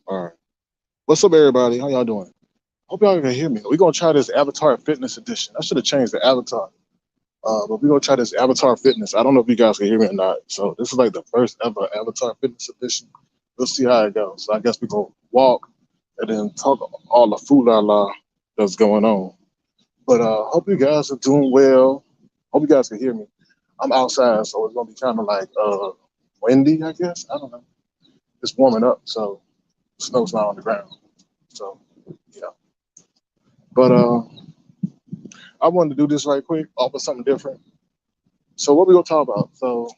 All right. What's up, everybody? How y'all doing? Hope y'all can hear me. We're gonna try this Avatar Fitness Edition. I should have changed the avatar. But we're gonna try this Avatar Fitness. I don't know if you guys can hear me or not. So this is like the first ever Avatar Fitness Edition. We'll see how it goes. So I guess we're gonna walk and then talk all the food la la that's going on. But hope you guys are doing well. Hope you guys can hear me. I'm outside, so it's gonna be kind of like windy, I guess. I don't know. It's warming up, so snow's not on the ground. So yeah. But I wanted to do this right quick, offer something different. So what we gonna talk about? So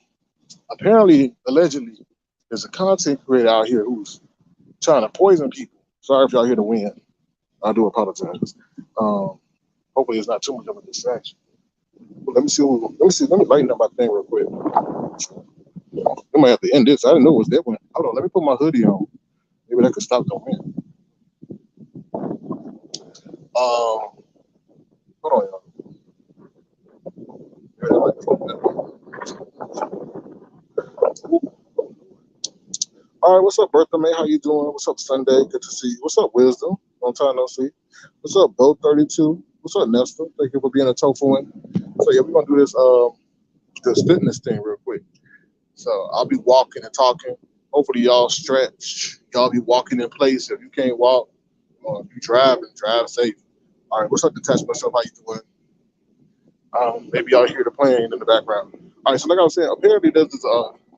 apparently, allegedly, there's a content creator out here who's trying to poison people. Sorry if y'all hear the wind. I do apologize. Um, hopefully, it's not too much of a distraction. But let me see. Let me see. Let me lighten up my thing real quick. I might have to end this. I didn't know it was that one. Hold on. Let me put my hoodie on. Maybe that could stop the wind. Hold on, y'all. All right, what's up, Bertha May? How you doing? What's up, Sunday? Good to see you. What's up, Wisdom? Long time no see. What's up, Bo32? What's up, Nestor? Thank you for being a tofu. So yeah, we're gonna do this fitness thing real quick. So I'll be walking and talking. Hopefully y'all stretch. Y'all be walking in place. If you can't walk, if you drive safe. All right, what's up, Detach Myself? How you doing? Maybe y'all hear the plane in the background. All right, so like I was saying, apparently there's this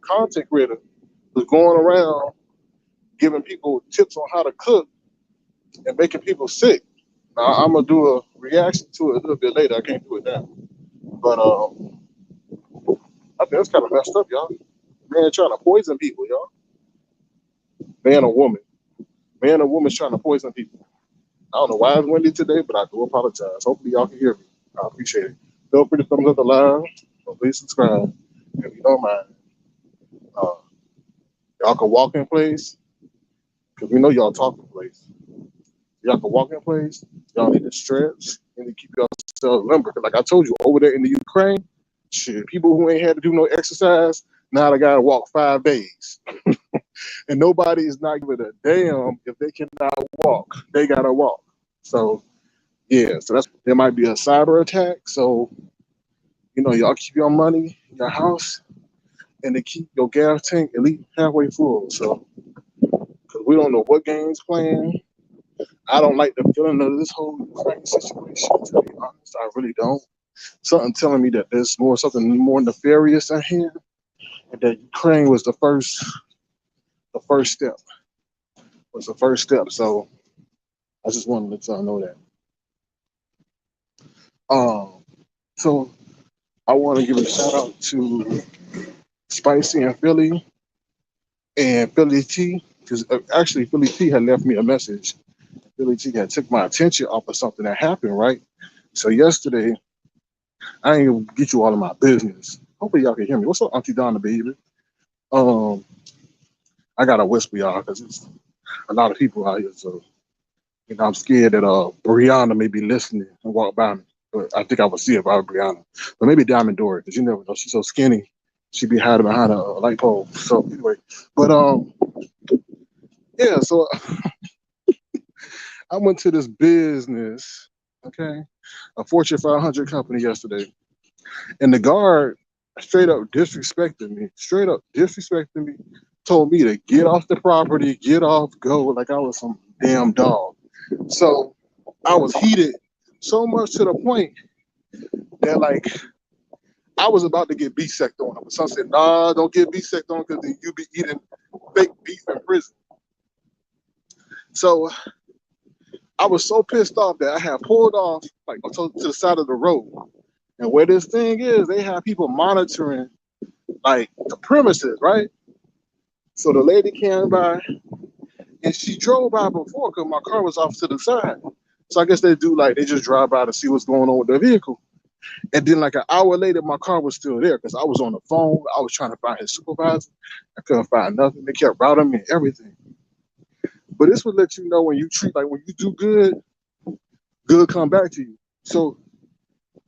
content creator who's going around giving people tips on how to cook and making people sick. Now, I'm gonna do a reaction to it a little bit later. I can't do it now, but I think that's kind of messed up, y'all. Man trying to poison people, y'all. Man or woman, man or woman's trying to poison people. I don't know why it's windy today, but I do apologize. Hopefully, y'all can hear me. I appreciate it. Feel free to thumbs up the live. So please subscribe if you don't mind. Uh, y'all can walk in place because we know y'all talk in place. Y'all can walk in place. Y'all need to stretch. You need to keep yourselves limber. Because like I told you, over there in the Ukraine, shit, people who ain't had to do no exercise, now they got to walk 5 days. And nobody is not giving a damn if they cannot walk. They got to walk. So, yeah, so there might be a cyber attack. So, y'all keep your money in your house and to keep your gas tank at least halfway full. So, because we don't know what game's playing. I don't like the feeling of this whole Ukraine situation, to be honest. I really don't. Something telling me that there's something more nefarious in here, and that Ukraine was the first step. Was the first step. So I just wanted to let y'all know that. Um, so I want to give a shout out to Spicy and Philly and Philly T, because actually Philly T had left me a message. Philly T had took my attention off of something that happened, right? So yesterday, I ain't gonna get you all of my business. Hopefully y'all can hear me. What's up, Auntie Donna, baby? Um, I gotta whisper y'all because it's a lot of people out here. So I'm scared that Brianna may be listening and walk by me. But I think I would see if I was Brianna. But maybe Diamond Dory, because you never know. She's so skinny. She'd be hiding behind a light pole. So anyway, but yeah. So I went to this business, okay, a Fortune 500 company yesterday, and the guard straight up disrespected me, told me to get off the property, get off, go, like I was some damn dog. So I was heated so much to the point that like I was about to get beef sect on him. But some said, nah, don't get beef sect on because you be eating fake beef in prison. So I was so pissed off that I had pulled off like to the side of the road. And where this thing is, they have people monitoring like the premises, right? So the lady came by and she drove by before because my car was off to the side. So I guess they just drive by to see what's going on with their vehicle. And then like an hour later, my car was still there because I was on the phone. I was trying to find his supervisor. I couldn't find nothing. They kept routing me and everything. But this would let you know when you do good, good come back to you. So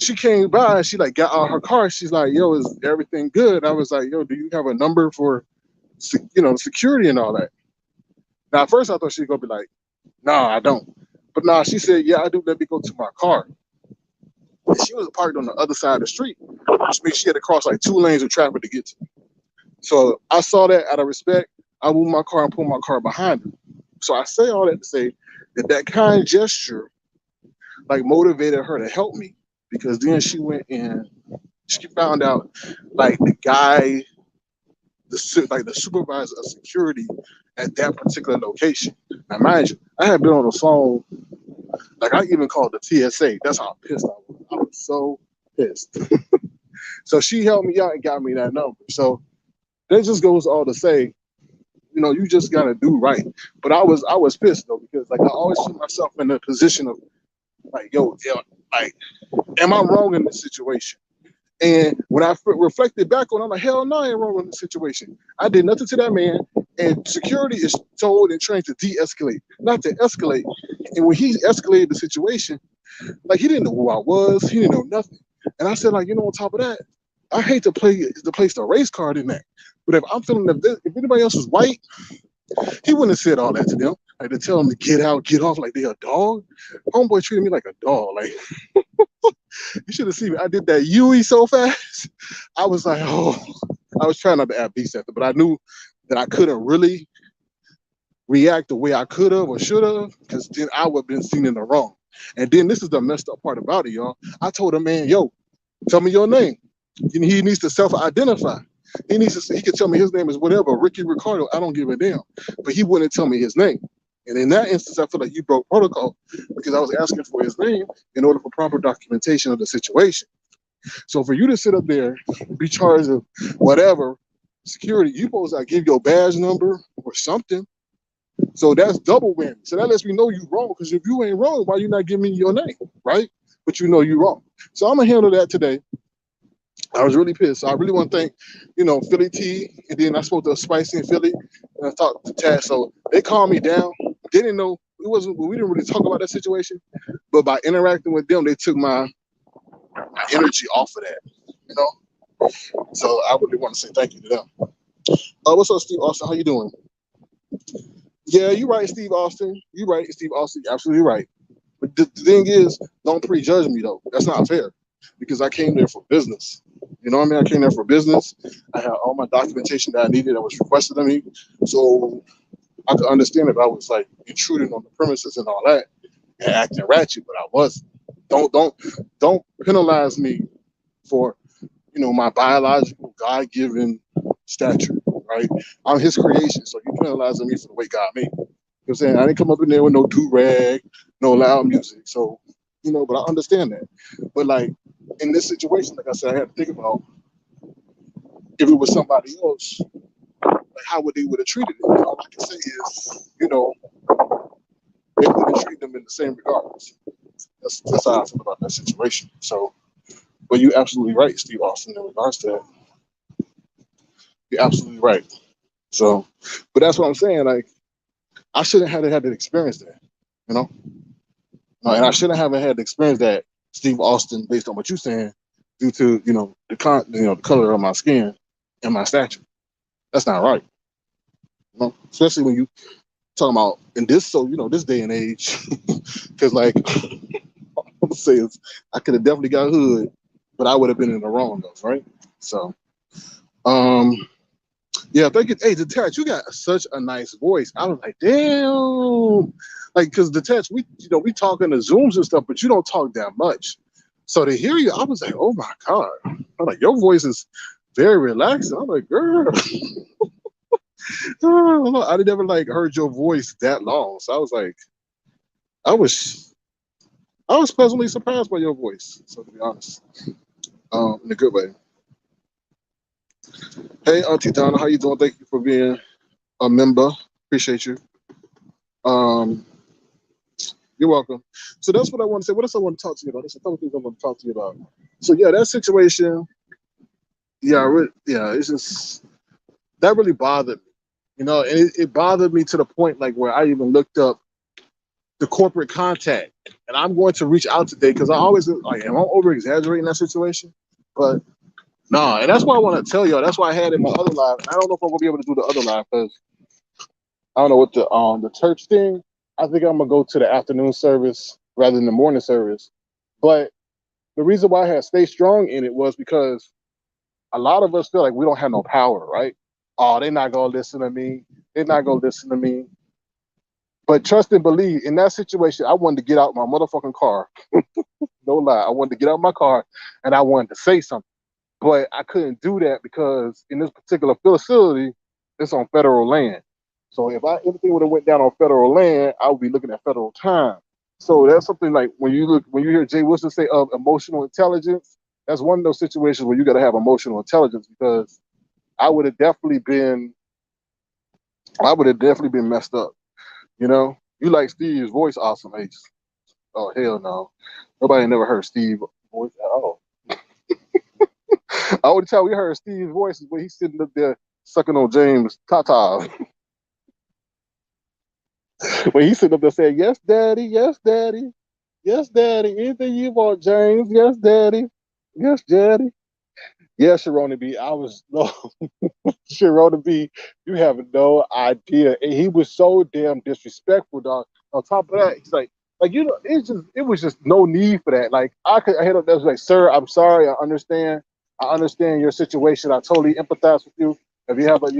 she came by and she like got out her car. She's like, yo, is everything good? I was like, yo, do you have a number for security and all that? Now, at first I thought she was gonna be like, "Nah, I don't." But nah, she said, "Yeah, I do. Let me go to my car." And she was parked on the other side of the street, which means she had to cross like 2 lanes of traffic to get to me. So I saw that out of respect. I moved my car and pulled my car behind her. So I say all that to say that that kind gesture like motivated her to help me because then she went and she found out like the guy, like the supervisor of security at that particular location. Now, mind you, I had been on the phone, like I even called the TSA. That's how pissed I was. I was so pissed. So she helped me out and got me that number. So that just goes all to say, you just gotta do right. But I was pissed though because like I always put myself in a position of like, yo, like, am I wrong in this situation? And when I reflected back on it, I'm like, hell no, I ain't wrong in this situation. I did nothing to that man. And security is told and trained to de-escalate, not to escalate. And when he escalated the situation, like he didn't know who I was, he didn't know nothing. And I said, like, on top of that, I hate to place the race card in that. But if I'm feeling that if anybody else was white, he wouldn't have said all that to them. Like to tell them to get out, get off like they a dog. Homeboy treated me like a dog. Like you should have seen me. I did that Yui so fast. I was like, oh, I was trying not to add beast after, but I knew that I couldn't really react the way I could have or should have, because then I would have been seen in the wrong. And then this is the messed up part about it, y'all. I told him, man, yo, tell me your name. He needs to self-identify. He could tell me his name is whatever, Ricky Ricardo. I don't give a damn. But he wouldn't tell me his name. And in that instance, I feel like you broke protocol because I was asking for his name in order for proper documentation of the situation. So for you to sit up there, be charged of whatever security, you supposed to give your badge number or something. So that's double whammy. So that lets me know you wrong, because if you ain't wrong, why you not giving me your name, right? But you know you wrong. So I'm gonna handle that today. I was really pissed. So I really want to thank, Philly T, and then I spoke to Spicy in Philly, and I talked to Taz. So they calmed me down. They didn't know we didn't really talk about that situation, but by interacting with them, they took my energy off of that. So I really want to say thank you to them. What's up, Steve Austin? How you doing? Yeah, you're right, Steve Austin. You're right, Steve Austin. You're absolutely right. But the thing is, don't prejudge me though. That's not fair, because I came there for business. You know what I mean? I came there for business. I had all my documentation that I needed that was requested of me. So I could understand if I was like intruding on the premises and all that and acting ratchet, but I wasn't. Don't penalize me for my biological God-given stature, right? I'm his creation, so you penalizing me for the way God made me. You know what I'm saying? I didn't come up in there with no do-rag, no loud music. So, but I understand that. But like in this situation, like I said, I had to think about if it was somebody else, like how they would have treated it. All I can say is, they would have treated them in the same regards. That's how I feel about that situation. So, but you're absolutely right, Steve Austin, in regards to that. You're absolutely right. So, but that's what I'm saying. Like, I shouldn't have had to experience that, you know? And I shouldn't have had to experience that, Steve Austin, based on what you're saying, due to, the color of my skin and my stature. That's not right. Especially when you talking about in this, this day and age, because like, I'm saying, I could have definitely got hood, but I would have been in the wrong though, right? So, yeah, thank you. Hey, Detach, you got such a nice voice. I was like, damn, like, because Detach, we talk in the Zooms and stuff, but you don't talk that much. So to hear you, I was like, oh my God. I'm like, your voice is very relaxing. I'm like, girl, I never like heard your voice that long. So I was like, I was pleasantly surprised by your voice. So to be honest, in a good way. Hey, Auntie Donna, how you doing? Thank you for being a member. Appreciate you. You're welcome. So that's what I want to say. What else I want to talk to you about? There's a couple things I want to talk to you about. So yeah, that situation, it's just that really bothered me. And it bothered me to the point like where I even looked up the corporate contact. And I'm going to reach out today because I always like, am I over exaggerating that situation? But no, and that's why I want to tell y'all. That's why I had in my other live. I don't know if I'm gonna be able to do the other live because I don't know what the church thing. I think I'm gonna go to the afternoon service rather than the morning service. But the reason why I had stay strong in it was because a lot of us feel like we don't have no power, right? Oh, they're not gonna listen to me. They're not gonna listen to me. But trust and believe in that situation, I wanted to get out my motherfucking car. No lie. I wanted to get out my car and I wanted to say something. But I couldn't do that because in this particular facility, it's on federal land. So if everything would have went down on federal land, I would be looking at federal time. So that's something like when you hear Jay Wilson say of emotional intelligence, that's one of those situations where you got to have emotional intelligence because I would have definitely been I would have definitely been messed up. You know, you like Steve's voice, awesome Ace. Oh hell no, nobody never heard Steve's voice at all. Only time we heard Steve's voice is when he's sitting up there sucking on James Tata. When he's sitting up there saying, "Yes, Daddy, yes, Daddy, yes, Daddy, anything you want, James, yes, Daddy, yes, Daddy." Yeah, Sharona B. I was no Sharona B. You have no idea, and he was so damn disrespectful, dog. On top of that, he's like it was just no need for that. Like I hit up there, was like, "Sir, I'm sorry. I understand your situation. I totally empathize with you. If you have a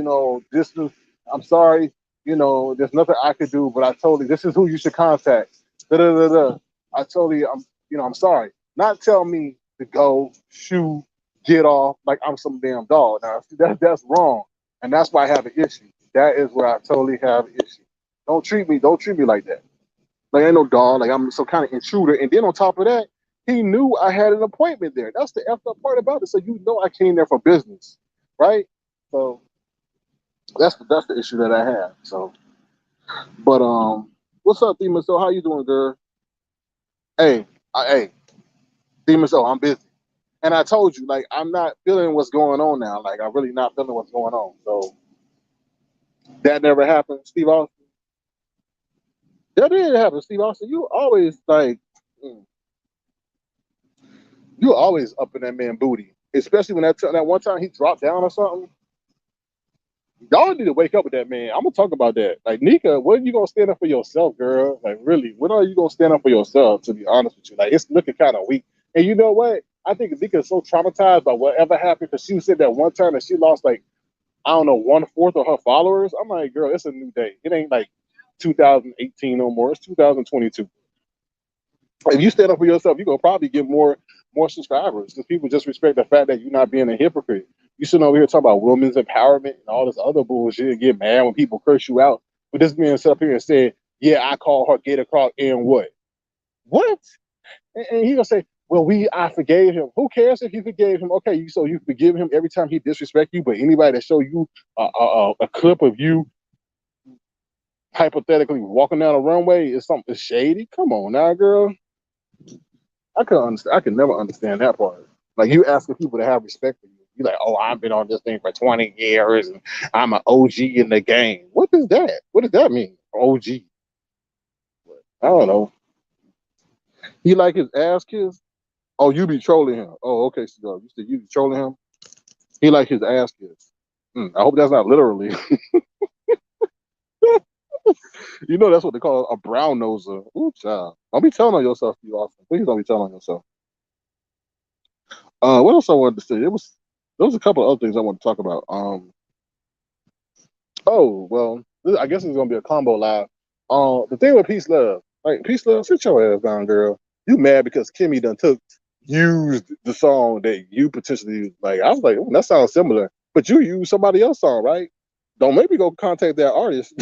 distance, I'm sorry. There's nothing I could do, but I totally this is who you should contact. Da da da da. I totally I'm sorry. Not tell me to go shoot." Get off like I'm some damn dog. Now that's wrong, and that's why I have an issue. That is where I totally have an issue. Don't treat me like that. Like I ain't no dog. Like I'm some kind of intruder. And then on top of that, he knew I had an appointment there. That's the effed up part about it. So I came there for business, right? So that's the issue that I have. So, but what's up, Demon? So how you doing, girl? Hey, hey, Demon. So I'm busy. And I told you, like, I'm not feeling what's going on now. Like, I'm really not feeling what's going on. So that never happened, Steve Austin. That didn't happen, Steve Austin. Mm, you always up in that man booty, especially when that one time he dropped down or something. Y'all need to wake up with that man. I'm gonna talk about that. Like Nika, when are you gonna stand up for yourself, girl? Like really, when are you gonna stand up for yourself? To be honest with you, like it's looking kind of weak. And you know what? I think Nika is so traumatized by whatever happened because she said that one time that she lost like I don't know, 1/4 of her followers. I'm like, girl, it's a new day. It ain't like 2018 no more. It's 2022. If you stand up for yourself, you're gonna probably get more subscribers because people just respect the fact that you're not being a hypocrite. You shouldn't over here talk about women's empowerment and all this other bullshit and get mad when people curse you out. But this man sit up here and said, "Yeah, I call her Gator Croc and what? What?" And he gonna say, "Well, I forgave him." Who cares if you forgave him? Okay, so you forgive him every time he disrespect you, but anybody that show you a clip of you hypothetically walking down a runway is something shady. Come on now, girl. I could understand. I could never understand that part. Like you asking people to have respect for you. You're like, "Oh, I've been on this thing for 20 years and I'm an OG in the game." What is that? What does that mean? OG. I don't know. He like his ass kiss. Oh, you be trolling him. Oh, okay, so you said you be trolling him. He like his ass kiss. I hope that's not literally. You know that's what they call a brown noser. Ooh, child. Don't be telling on yourself, you Austin. Please don't be telling on yourself. What else I wanted to say? There was a couple of other things I want to talk about. Oh well, I guess it's gonna be a combo live. The thing with peace love, like peace love, sit your ass down, girl. You mad because Kimmy done used the song that you potentially used. Like I was like, "Ooh, that sounds similar," but you used somebody else's song, right? Don't make me go contact that artist.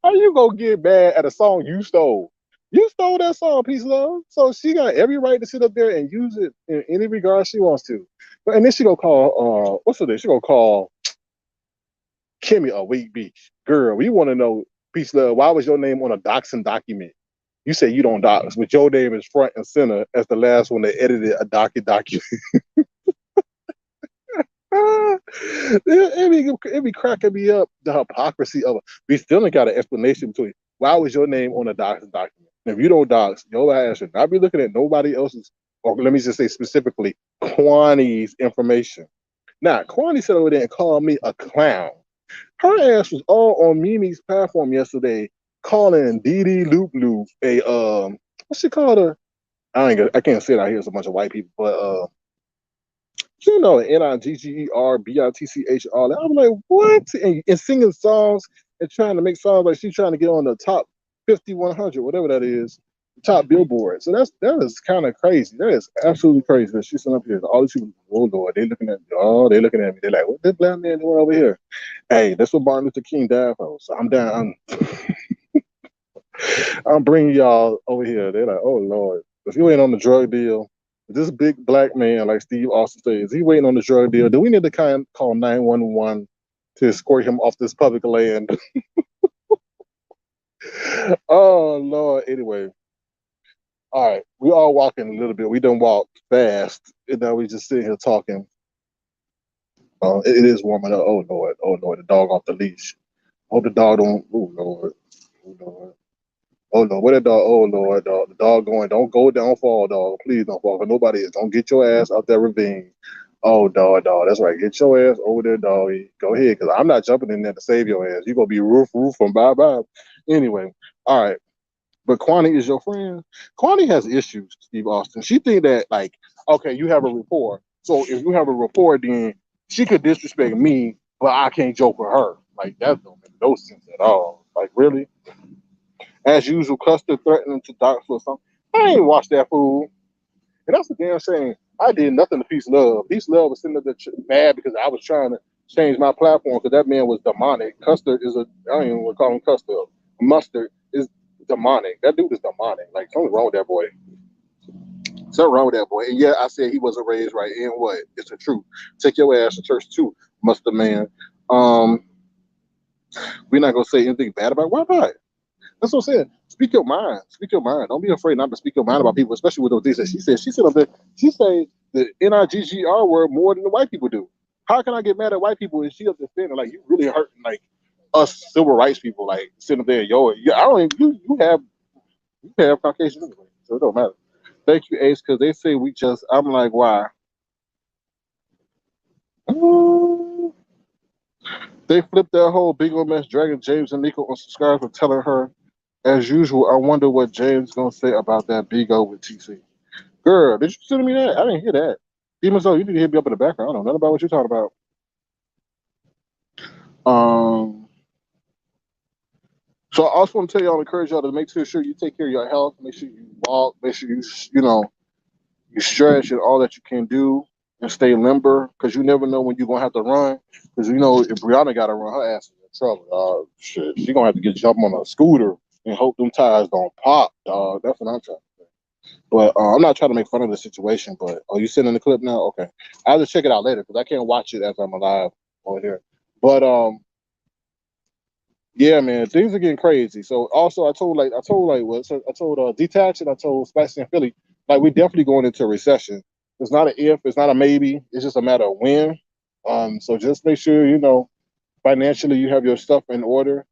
How you gonna get mad at a song you stole? You stole that song, Peace Love. So she got every right to sit up there and use it in any regard she wants to. But and then she gonna call what's her name? She gonna call Kimmy a weak beach. Girl, we wanna know, Peace Love, why was your name on a doxing document? You say you don't dox, but your name is front and center as the last one that edited a document. It be cracking me up the hypocrisy of it. We still ain't got an explanation between why was your name on a document. If you don't dox, your ass should not be looking at nobody else's, or let me just say specifically, Kwani's information. Now, Kwani said over there and called me a clown. Her ass was all on Mimi's platform yesterday, calling Dee Dee Loop Loop a what's she called her? I can't say it out here. It's a bunch of white people, but you know, Niggerbittch, all that. I'm like, what? And singing songs and trying to make songs like she's trying to get on the top 50, 100, whatever that is, top Billboard. So that is kind of crazy. That is absolutely crazy that she's sitting up here. All these people, oh Lord, they looking at me. Oh, they looking at me. They're like, what this black man doing over here? Hey, that's what Martin Luther King died for. So I'm down. I'm bringing y'all over here. They're like, oh Lord, if you ain't on the drug deal, this big black man like Steve Austin says, is he waiting on the drug deal? Do we need to call 911 to escort him off this public land? Oh Lord. Anyway, all right, we all walking a little bit. We don't walk fast, and now we just sitting here talking. It is warming up. Oh Lord, the dog off the leash. Hope the dog don't. Oh Lord, oh Lord. Oh no, what that dog? Oh Lord, dog. The dog going. Don't go. Don't fall, dog. Please don't fall. For nobody is. Don't get your ass out that ravine. Oh dog. That's right. Get your ass over there, doggy. Go ahead, because I'm not jumping in there to save your ass. You gonna be roof from bye bye. Anyway, all right. But Kwani is your friend. Kwani has issues, Steve Austin. She think that like, okay, you have a rapport. So if you have a rapport, then she could disrespect me, but I can't joke with her. Like that don't make no sense at all. Like really. As usual, Custer threatening to dox or something. I ain't watched that fool. And that's the damn shame. I did nothing to Peace Love. Peace Love was sitting there mad because I was trying to change my platform because that man was demonic. Custer is a, I don't even want to call him Custer. Mustard is demonic. That dude is demonic. Like, something's wrong with that boy. Something wrong with that boy. And yeah, I said he wasn't raised right. And what? It's the truth. Take your ass to church too, Mustard man. We're not going to say anything bad about it. Why not? That's what I'm saying. Speak your mind. Speak your mind. Don't be afraid not to speak your mind about people, especially with those things that she said. She said up there, she say the NIGGR word more than the white people do. How can I get mad at white people and she up there saying like you really hurting like us civil rights people like sitting up there, yo, yeah, I don't even, you have Caucasian anyway, so it don't matter. Thank you, Ace, because they say we just I'm like, why? They flipped that whole big old mess, dragging James and Nico on subscribe for telling her, as usual, I wonder what James gonna say about that big O with TC. Girl, did you send me that? I didn't hear that. Even so, you need to hit me up in the background. I don't know nothing about what you're talking about. Um, so I also want to tell y'all, encourage y'all to make sure you take care of your health. Make sure you walk. Make sure you stretch and all that you can do and stay limber because you never know when you're gonna have to run. Because if Brianna got to run, her ass is in trouble. Shit, she gonna have to get jump on a scooter and hope them tires don't pop, dog. That's what I'm trying to say. But I'm not trying to make fun of the situation. But you sending the clip now? Okay, I'll just check it out later because I can't watch it as I'm alive over here. But yeah, man, things are getting crazy. So also, I told Detach and I told Spicy and Philly, like we definitely going into a recession. It's not an if, it's not a maybe. It's just a matter of when. So just make sure financially you have your stuff in order.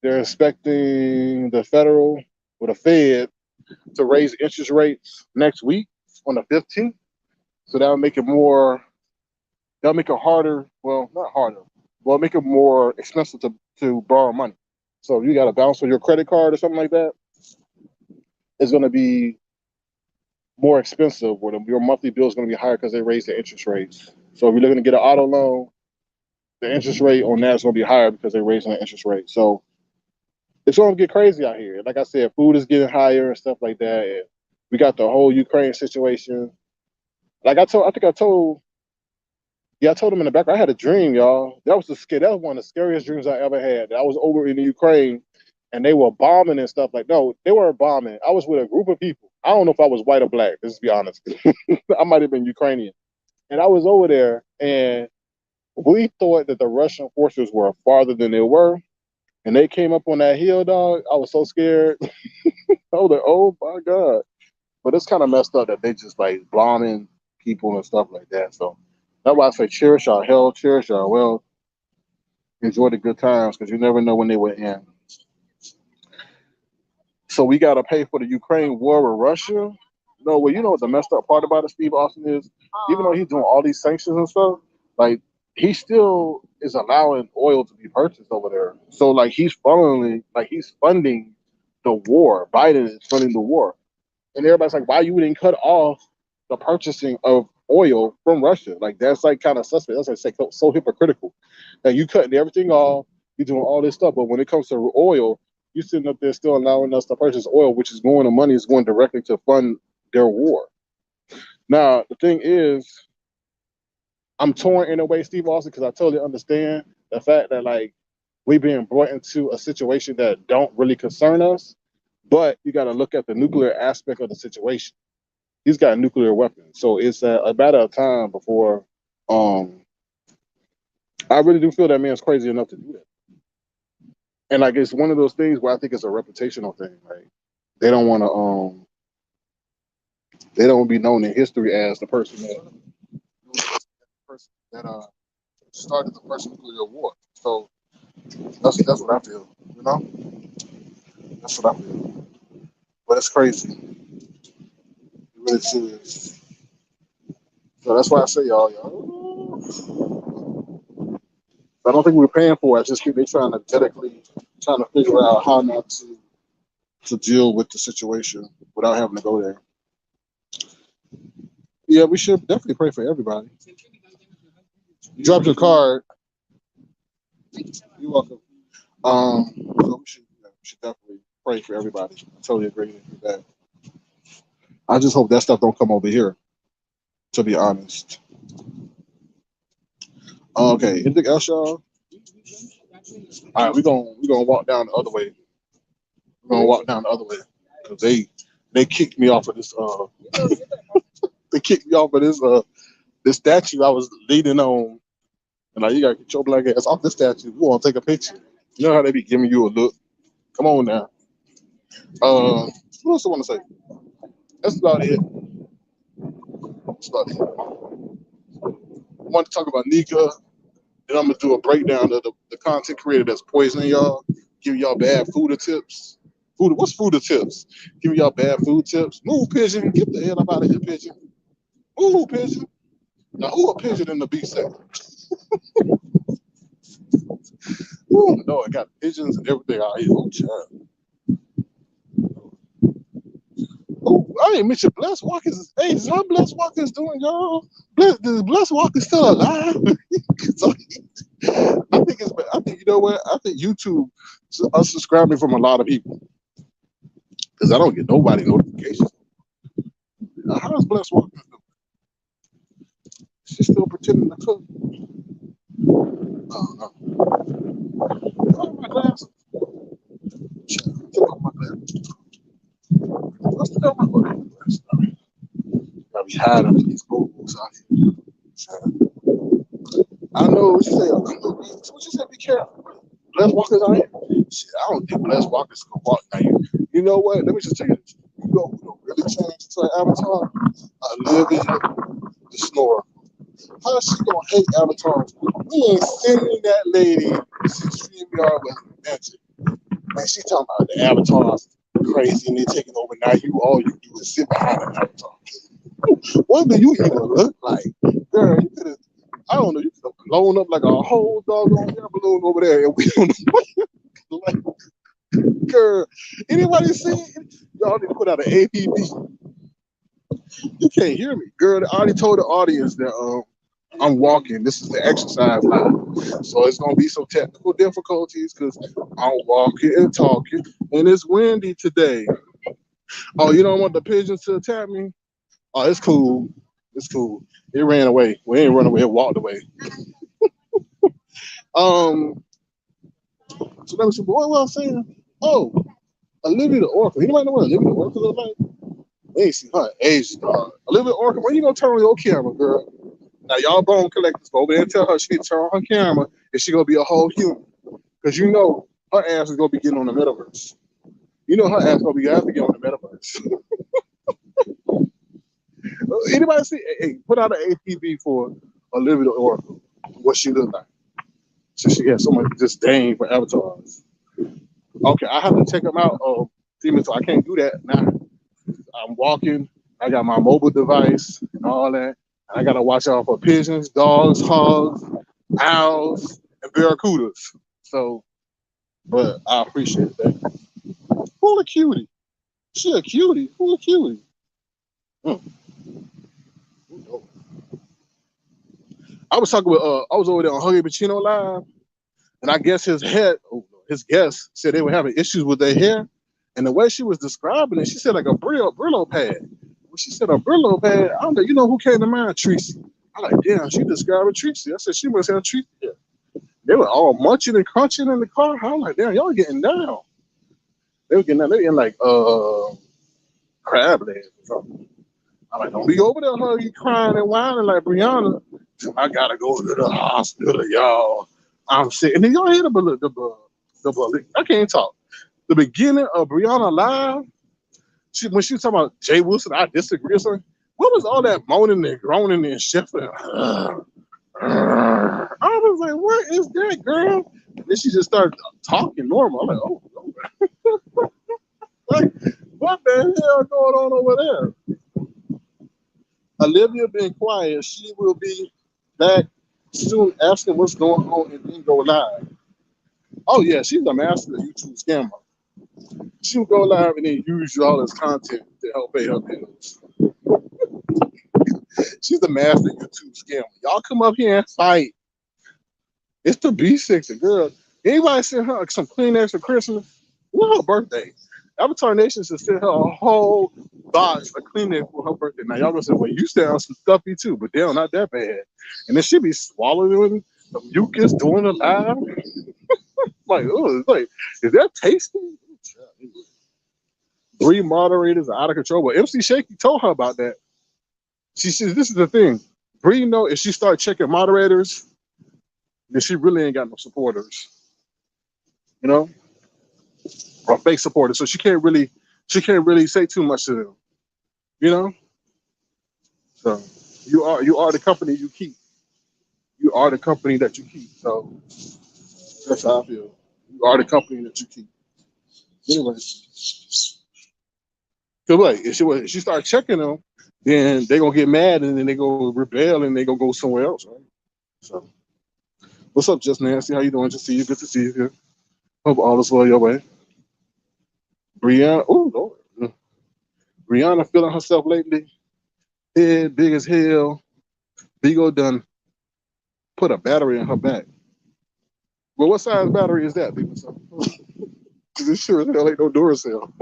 They're expecting the federal or the Fed to raise interest rates next week on the 15th. So that'll make it more. That'll make it harder. Well, not harder. Well, make it more expensive to borrow money. So if you got to bounce on your credit card or something like that, it's going to be more expensive. Or your monthly bill is going to be higher because they raised the interest rates. So if you're looking to get an auto loan, the interest rate on that is going to be higher because they're raising the interest rate. So it's going to get crazy out here. Like I said, food is getting higher and stuff like that. And we got the whole Ukraine situation. Like I told Yeah, I told him in the back. I had a dream, y'all. That was one of the scariest dreams I ever had. I was over in the Ukraine, and they were bombing and stuff like. No, they weren't bombing. I was with a group of people. I don't know if I was white or black. Let's be honest. I might have been Ukrainian, and I was over there, and we thought that the Russian forces were farther than they were, and they came up on that hill, dog. I was so scared. I was like, oh my god. But it's kind of messed up that they just like bombing people and stuff like that. So that's why I say cherish our health, cherish our wealth, enjoy the good times because you never know when they will end. So we got to pay for the Ukraine war with Russia. No, well, you know what the messed up part about it, Steve Austin is? Even though he's doing all these sanctions and stuff, like he still is allowing oil to be purchased over there. So like he's funding the war. Biden is funding the war. And everybody's like, why you didn't cut off the purchasing of oil from Russia? Like that's like kind of suspect. That's like so hypocritical. That you cutting everything off, you doing all this stuff, but when it comes to oil, you sitting up there still allowing us to purchase oil, which is going the money is going directly to fund their war. Now the thing is, I'm torn in a way, Steve Austin, because I totally understand the fact that like we being brought into a situation that don't really concern us, but you got to look at the nuclear aspect of the situation. He's got nuclear weapons, so it's a matter of time before. Um, I really do feel that man's crazy enough to do that, and like it's one of those things where I think it's a reputational thing. Like they don't want to, they don't be known in history as the person that started the first nuclear war. So that's what I feel. You know, that's what I feel. But it's crazy. It really is. So that's why I say y'all. I don't think we're paying for it. I just think they're trying to dedicately trying to figure out how not to deal with the situation without having to go there. Yeah, we should definitely pray for everybody. You dropped your card. You're welcome. So we should definitely pray for everybody. I totally agree with that. I just hope that stuff don't come over here. To be honest. Okay. Anything else, y'all? All right, we're gonna walk down the other way. We're gonna walk down the other way because they kicked me off of this. They kicked me off of this statue I was leaning on, and like you gotta get your black ass off this statue. We want to take a picture. You know how they be giving you a look. Come on now. What else I want to say? That's about it. That's about it. I want to talk about Nika. Then I'm gonna do a breakdown of the content creator that's poisoning y'all, giving y'all bad food tips. What's food tips? Giving y'all bad food tips. Move pigeon, get the hell up out of here, pigeon. Move pigeon. Now who a pigeon in the beef section? Oh no, I got pigeons and everything out here. Oh child. Oh, I ain't mentioned Bless Watkins. Hey, is how Bless Watkins doing, y'all? Is Bless Watkins still alive? I think I think you know what? I think YouTube unsubscribed me from a lot of people because I don't get nobody notifications. How's Bless Watkins doing? She's still pretending to cook. Oh no! My glasses. Take off my glasses. What's the hell my glasses? Gotta be hiding these books out here. I know what you say. What you say? Be careful. Bless Walker's out here. Shit, I don't think Bless Walker's gonna walk now. You know what? Let me just tell you this. You know who don't really change to an avatar? Olivia the Snorer. How she gonna hate avatars? We ain't sending that lady since StreamYard was invented. Man, she talking about the avatars crazy and they taking over now. All you do is sit behind an avatar. What do you even look like? Girl, you could have, I don't know, you could have blown up like a whole doggone air balloon over there and we don't know what you look like. Girl, anybody see it? Y'all need to put out an APB. You can't hear me. Girl, I already told the audience that I'm walking. This is the exercise line. So it's gonna be some technical difficulties because I'm walking and talking. And it's windy today. Oh, you don't want the pigeons to attack me? Oh, it's cool. It's cool. It ran away. We ain't run away, it walked away. So let me see. What was I saying? Oh, Olivia the Oracle. Anybody know what Olivia the Oracle look like? We ain't see her age, dog. Olivia the Oracle, when you gonna turn on your camera, girl? Now y'all bone collectors go over there and tell her she can turn on her camera and she gonna be a whole human. Cause you know her ass is gonna be getting on the metaverse. You know her ass gonna be have to get on the metaverse. Anybody see? Hey, put out an APB for Olivia the Oracle. What she look like? So she has so much disdain for avatars. Okay, I have to check them out. Demon, so I can't do that now. I'm walking. I got my mobile device and all that. And I gotta watch out for pigeons, dogs, hogs, owls, and barracudas. So, but I appreciate that. Who a cutie? She a cutie. Who a cutie? Mm. I was talking with I was over there on Huggy Pacino Live, and I guess his guest said they were having issues with their hair, and the way she was describing it, she said like a Brillo pad. When she said a Brillo pad, I don't know, you know who came to mind? Tracy. I'm like, damn, she described Tracy. I said she must have Tracy hair. They were all munching and crunching in the car. I'm like, damn, y'all getting down. They were getting down. They were in like crab legs or something. I'm like, don't be over there, Huggy, crying and whining like Brianna. I gotta go to the hospital, y'all. I'm sick. And then y'all hear the I can't talk. The beginning of Brianna Live, when she was talking about Jay Wilson, I disagree with her. What was all that moaning and groaning and shifting? I was like, what is that, girl? And then she just started talking normal. I'm like, oh, like, what the hell going on over there? Olivia been quiet. She will be back soon asking what's going on and then go live. Oh yeah, she's a master of YouTube scammer. She'll go live and then use all this content to help pay her bills. She's the master YouTube scammer. Y'all come up here and fight. It's the B60 girl. Anybody send her some Kleenex for Christmas? What's her birthday? Avatar Nation should send her a whole box of Kleenex for her birthday. Now y'all gonna say, well, you sound some stuffy too, but they're not that bad. And then she be swallowing the mucus doing it live. Like, oh, it's like, is that tasty? Three moderators are out of control. But MC Shaky told her about that. She says, this is the thing. Bree know if she start checking moderators, then she really ain't got no supporters. You know? Or fake supporters. So she can't really say too much to them. You know? So you are the company you keep. You are the company that you keep. So that's how I feel. You are the company that you keep. Anyway. So like, if she start checking them, then they gonna get mad and then they go rebel and they gonna go somewhere else, right? So, what's up, Just Nancy? How you doing? Just see you. Good to see you here. Hope all is well your way. Brianna, oh Lord, Brianna feeling herself lately. Head big as hell. Bigo done put a battery in her back. Well, what size battery is that, people? Because it sure as hell ain't no Duracell.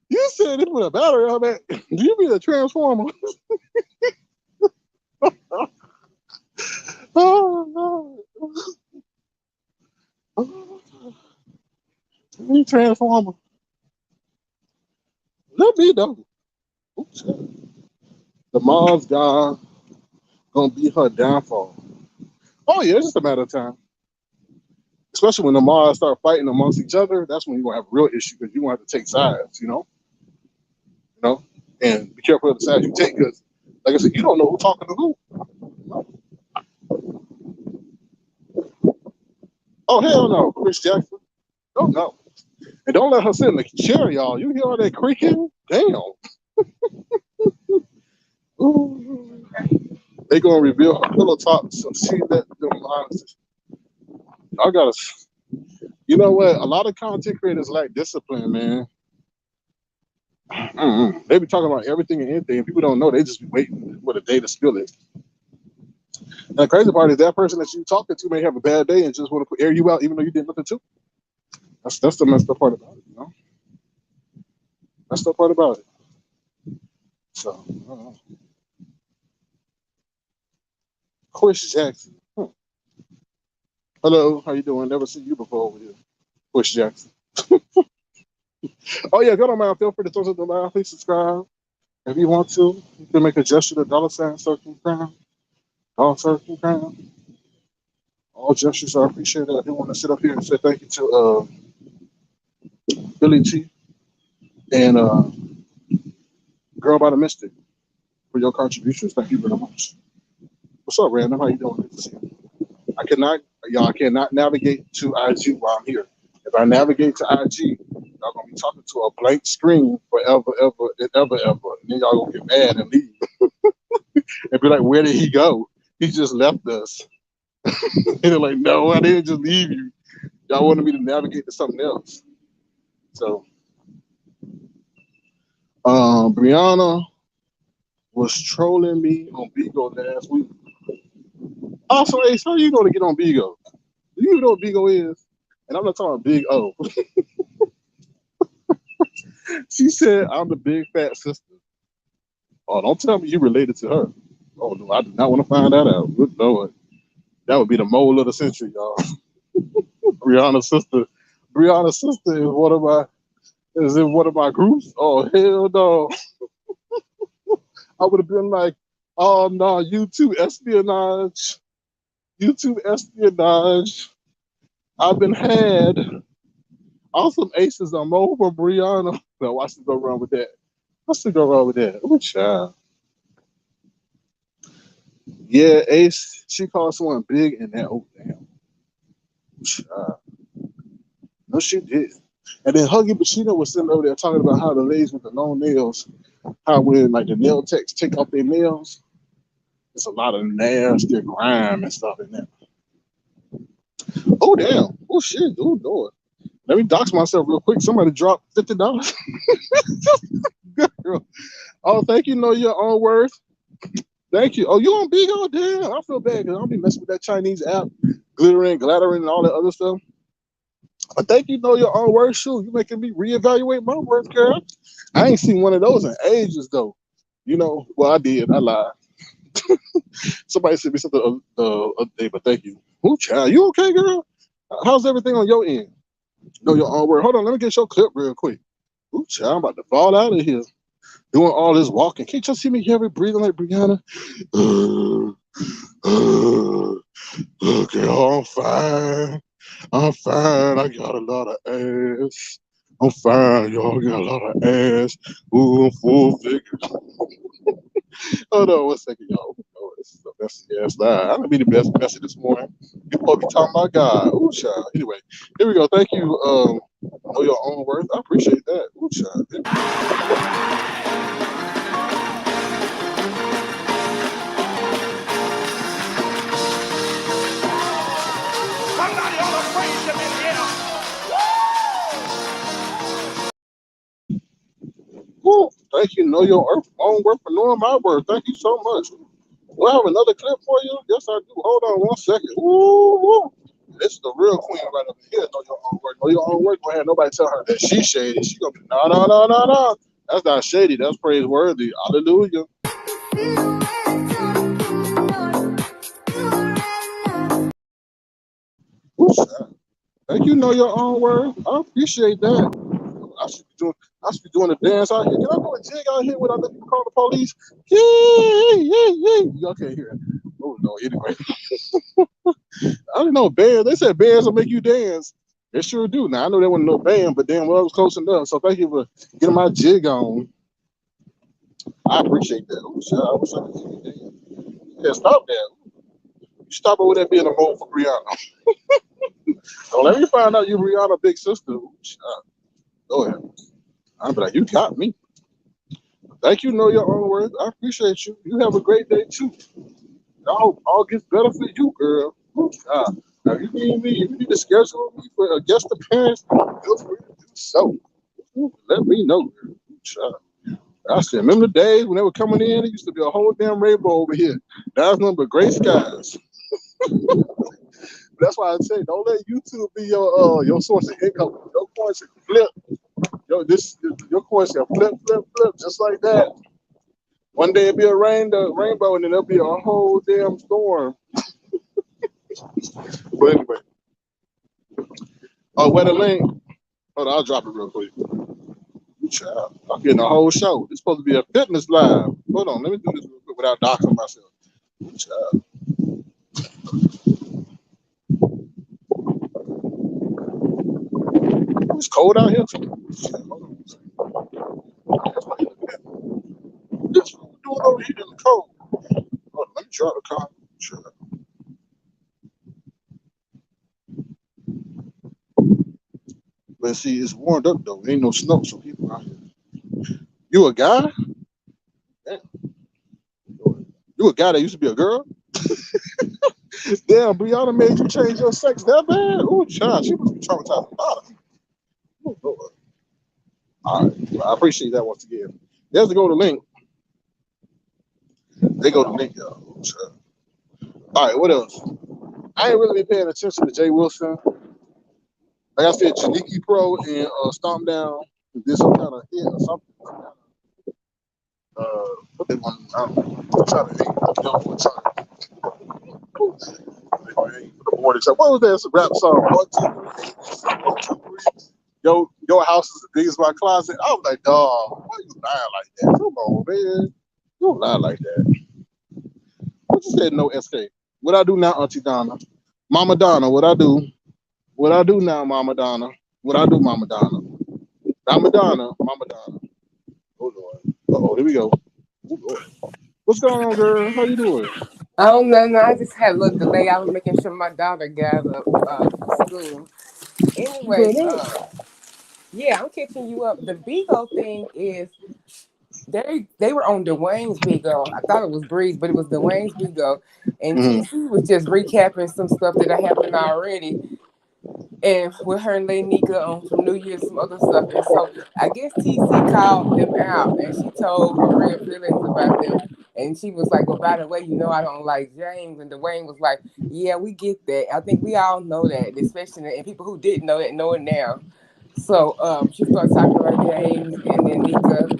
You said it put a battery on that. Do you mean a transformer? Oh no. You transformer. Let me know. Oops. The mom's gone. Gonna be her downfall. Oh yeah, it's just a matter of time. Especially when the Mars start fighting amongst each other, that's when you're gonna have a real issue because you're gonna have to take sides, you know? And be careful of the sides you take because, like I said, you don't know who's talking to who. Oh hell no, Chris Jackson. Oh no. And don't let her sit in the chair, y'all. You hear all that creaking? Damn. Ooh. They gonna reveal her pillow top, so she let them honest. I gotta. You know what? A lot of content creators lack discipline, man. They be talking about everything and anything. People don't know. They just be waiting for the day to spill it. And the crazy part is that person that you talking to may have a bad day and just want to air you out, even though you did nothing to. That's the messed up part about it, you know. That's the part about it. So, Chris Jackson. Hello, how you doing? Never seen you before over here, Chris Jackson. Oh yeah, go on, man. Feel free to throw something down. Please subscribe if you want to. You can make a gesture to $ circle crown, $circle crown. All gestures are appreciated. I do want to sit up here and say thank you to Billy T and Girl by the Mystic for your contributions. Thank you very much. What's up, Random? How you doing? Good to see you. I cannot navigate to IG while I'm here. If I navigate to IG, y'all gonna be talking to a blank screen forever, ever, and ever, ever. And then y'all gonna get mad and leave and be like, where did he go? He just left us. And they're like, no, I didn't just leave you. Y'all wanted me to navigate to something else. So, Brianna was trolling me on Bigo last week. Also, Ace, how you going to get on Bigo? Do you even know what Bigo is? And I'm not talking about Big O. She said, I'm the big fat sister. Oh, don't tell me you related to her. Oh, no, I do not want to find that out. Good Lord. That would be the mole of the century, y'all. Brianna's sister. Brianna's sister is in one of my groups. Oh, hell no. I would have been like, oh, no, YouTube espionage. YouTube espionage. I've been had. Awesome aces. I'm over Brianna. No, I should go wrong with that. I should go wrong with that. Oh, child. Yeah, Ace, she called someone big and that. Oh, damn. Child. No, she did. And then Huggy Bashina was sitting over there talking about how the ladies with the long nails, how when like the nail techs take off their nails, there's a lot of nasty grime and stuff in there. Oh, damn. Oh, shit. Oh, Lord. Let me dox myself real quick. Somebody dropped $50. Good girl. Oh, thank you. Know your own worth. Thank you. Oh, you on Bigo? Damn, I feel bad because I don't be messing with that Chinese app, glittering, glattering, and all that other stuff. But thank you. Know your own worth. Shoot, you making me reevaluate my worth, girl. I ain't seen one of those in ages, though. You know, well, I did. I lied. Somebody sent me something the other day, but thank you. Ooh, child, you okay, girl? How's everything on your end? Know your own word. Hold on, let me get your clip real quick. Ooh, child, I'm about to fall out of here. Doing all this walking. Can't you see me heavy breathing like Brianna? Girl, I'm fine. I'm fine. I got a lot of ass. I'm fine, y'all. Got a lot of ass. Ooh, I'm full figure. Hold on one second, y'all. Oh, this is a messy ass lie. I don't be the best messy this morning. You supposed to be talking about God. Ooh, child. Anyway, here we go. Thank you. Know your own worth. I appreciate that. Ooh, child. Somebody ought to praise him in here. Ooh, thank you. Know your own worth for knowing my worth. Thank you so much. Do I have another clip for you? Yes, I do. Hold on one second. Ooh. This is the real queen right up here. Know your own worth. Know your own worth. Don't have nobody tell her that she's shady. She gonna be no, no, no, no, no. That's not shady. That's praiseworthy. Hallelujah. Ooh, thank you. Know your own worth. I appreciate that. I should be doing. I should be doing a dance out here. Can I do a jig out here without letting people call the police? Yeah, yeah, yeah. Y'all can't hear it. Oh no. Anyway. I don't know, bands. They said bands will make you dance. They sure do. Now I know there wasn't no band, but damn well I was close enough. So thank you for getting my jig on. I appreciate that. Oh, shit, I wish I could see you dance. Yeah, stop that. You stop over there being a mole for Brianna. Don't let me find out you Brianna big sister. Ooh, shit. Go ahead. I'll be like, you got me. Thank you, know your own worth. I appreciate you. You have a great day too. All gets better for you, girl. Ooh, now if you need to schedule me for a guest appearance, feel free to do so. Let me know. I said, remember the days when they were coming in? It used to be a whole damn rainbow over here. That's nothing but gray skies. That's why I say, don't let YouTube be your source of income. Your coin should flip. Your coin should flip, flip, flip, just like that. One day it'll be a rainbow, and then there'll be a whole damn storm. But anyway, where the link? Hold on, I'll drop it real quick. Child, I'm getting a whole show. It's supposed to be a fitness live. Hold on, let me do this real quick without doxing myself. Child. It's cold out here too. Hold on. This what we're doing over here in the cold. Hold on, let me drop the car. Child. Let's see, it's warmed up though. Ain't no snow, so people out here. You a guy? Damn. You a guy that used to be a girl? Damn, Brianna made you change your sex that bad? Oh, child, she must be traumatized about it. Oh, Lord. All right, well, I appreciate that once again. There's to go to link. They go to link, y'all. Oh, child. All right, what else? I ain't really been paying attention to Jay Wilson. Like I said, Janiki Pro and Stomp Down did some kind of hit or something. What they want? I don't know. I'm trying to think. I don't know what time. What was that? It's a rap song. 1, 2, 3. 1, 2, 3. Yo, your house is as big as my closet. I was like, dog, why you lying like that? Come on, man. You don't lie like that. What you said? No SK. What I do now, Auntie Donna? Mama Donna, what I do? What I do now, Mama Donna? What I do, Mama Donna? Mama Donna, Mama Donna. Oh Lord. Uh-oh, here we go. Oh Lord. What's going on, girl? How you doing? Oh no, I just had a little delay. I was making sure my daughter got up for school. What's going Anyway, on? yeah, I'm catching you up. The Bigo thing is they were on Dwayne's Bigo. I thought it was Breeze, but it was Dwayne's Bigo, and Mm-hmm. TC was just recapping some stuff that had happened already. And with her and Lady Nika on from New Year's, some other stuff. And so I guess TC called them out and she told her real feelings about them. And she was like, well, by the way, I don't like James. And Dwayne was like, yeah, we get that. I think we all know that, especially and people who didn't know that know it now. So she started talking about James and then Nika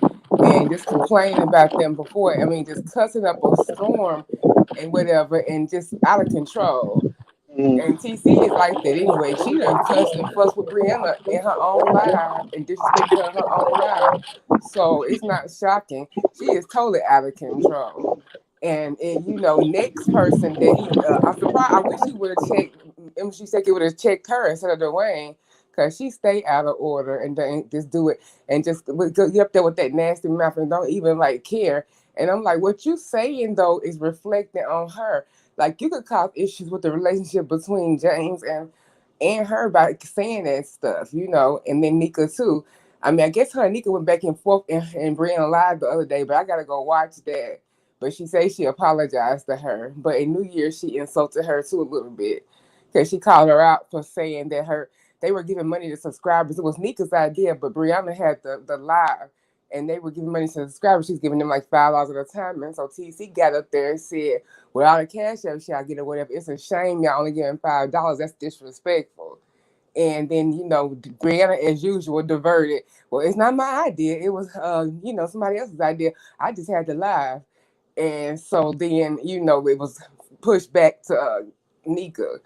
and just complaining about them before. I mean, just cussing up a storm and whatever and just out of control. Mm-hmm. And TC is like that anyway. She done cussed and fussed with Brianna in her own live and disrespected her in her own live. So it's not shocking. She is totally out of control. And next person that I'm surprised. I wish he would have checked. And she said he would have checked her instead of Dwayne, cause she stay out of order and then just do it and just get up there with that nasty mouth and don't even like care. And I'm like, what you saying though is reflecting on her. Like you could cause issues with the relationship between James and her by saying that stuff, and then Nika too. I mean, I guess her and Nika went back and forth and Brianna live the other day, but I gotta go watch that. But she says she apologized to her. But in New Year's, she insulted her too a little bit because she called her out for saying that they were giving money to subscribers. It was Nika's idea, but Brianna had the live, and they were giving money to subscribers. She's giving them like $5 at a time, and so TC got up there and said, "Well, all the cash out y'all get or whatever, it's a shame y'all only giving $5. That's disrespectful." And then Brianna, as usual, diverted. Well, it's not my idea. It was somebody else's idea. I just had to live. And so then, it was pushed back to Nika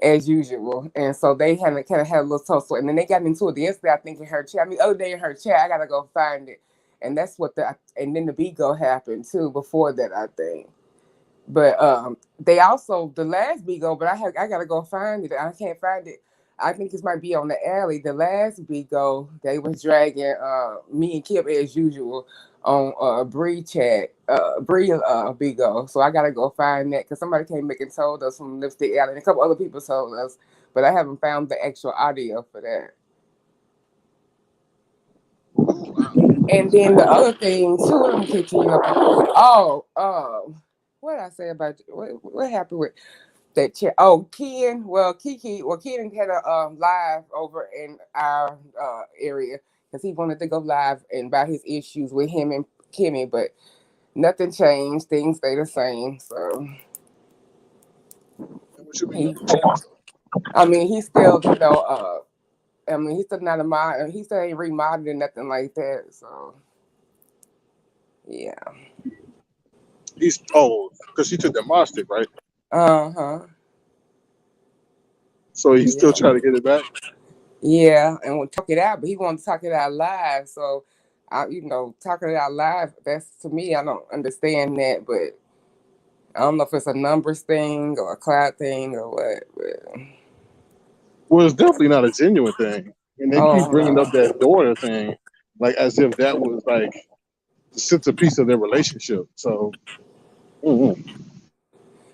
as usual. And so they kind of had a little tussle. And then they got into it yesterday, I think, in her chat. I mean, other day in her chat, I got to go find it. And that's and then the Bigo happened too before that, I think. But they also, the last Bigo, but I got to go find it. I can't find it. I think this might be on the alley. The last Bigo, they was dragging me and Kim as usual on Bree chat, Bree Bigo. So I gotta go find that because somebody came back and told us from Lipstick Alley, and a couple other people told us, but I haven't found the actual audio for that. And then the other thing too, I'm catching you up on. Oh, what did I say about what happened with that chat? Oh, Ken. Well, Ken had a live over in our area because he wanted to go live and about his issues with him and Kimmy, but nothing changed. Things stay the same. So What you mean he, nothing changed? I mean, he's still, I mean, he's still not a mod. He still ain't remodeled or nothing like that. So yeah. He's because he took that mod stick, right? Uh-huh. So he's still Yeah. trying to get it back. Yeah, and we'll talk it out, but he wants to talk it out live. So, talking it out live, that's to me, I don't understand that, but I don't know if it's a numbers thing or a cloud thing or what. But, Well, it's definitely not a genuine thing, and they keep oh bringing up no. that daughter thing, like as if that was like the centerpiece of their relationship. So, mhm.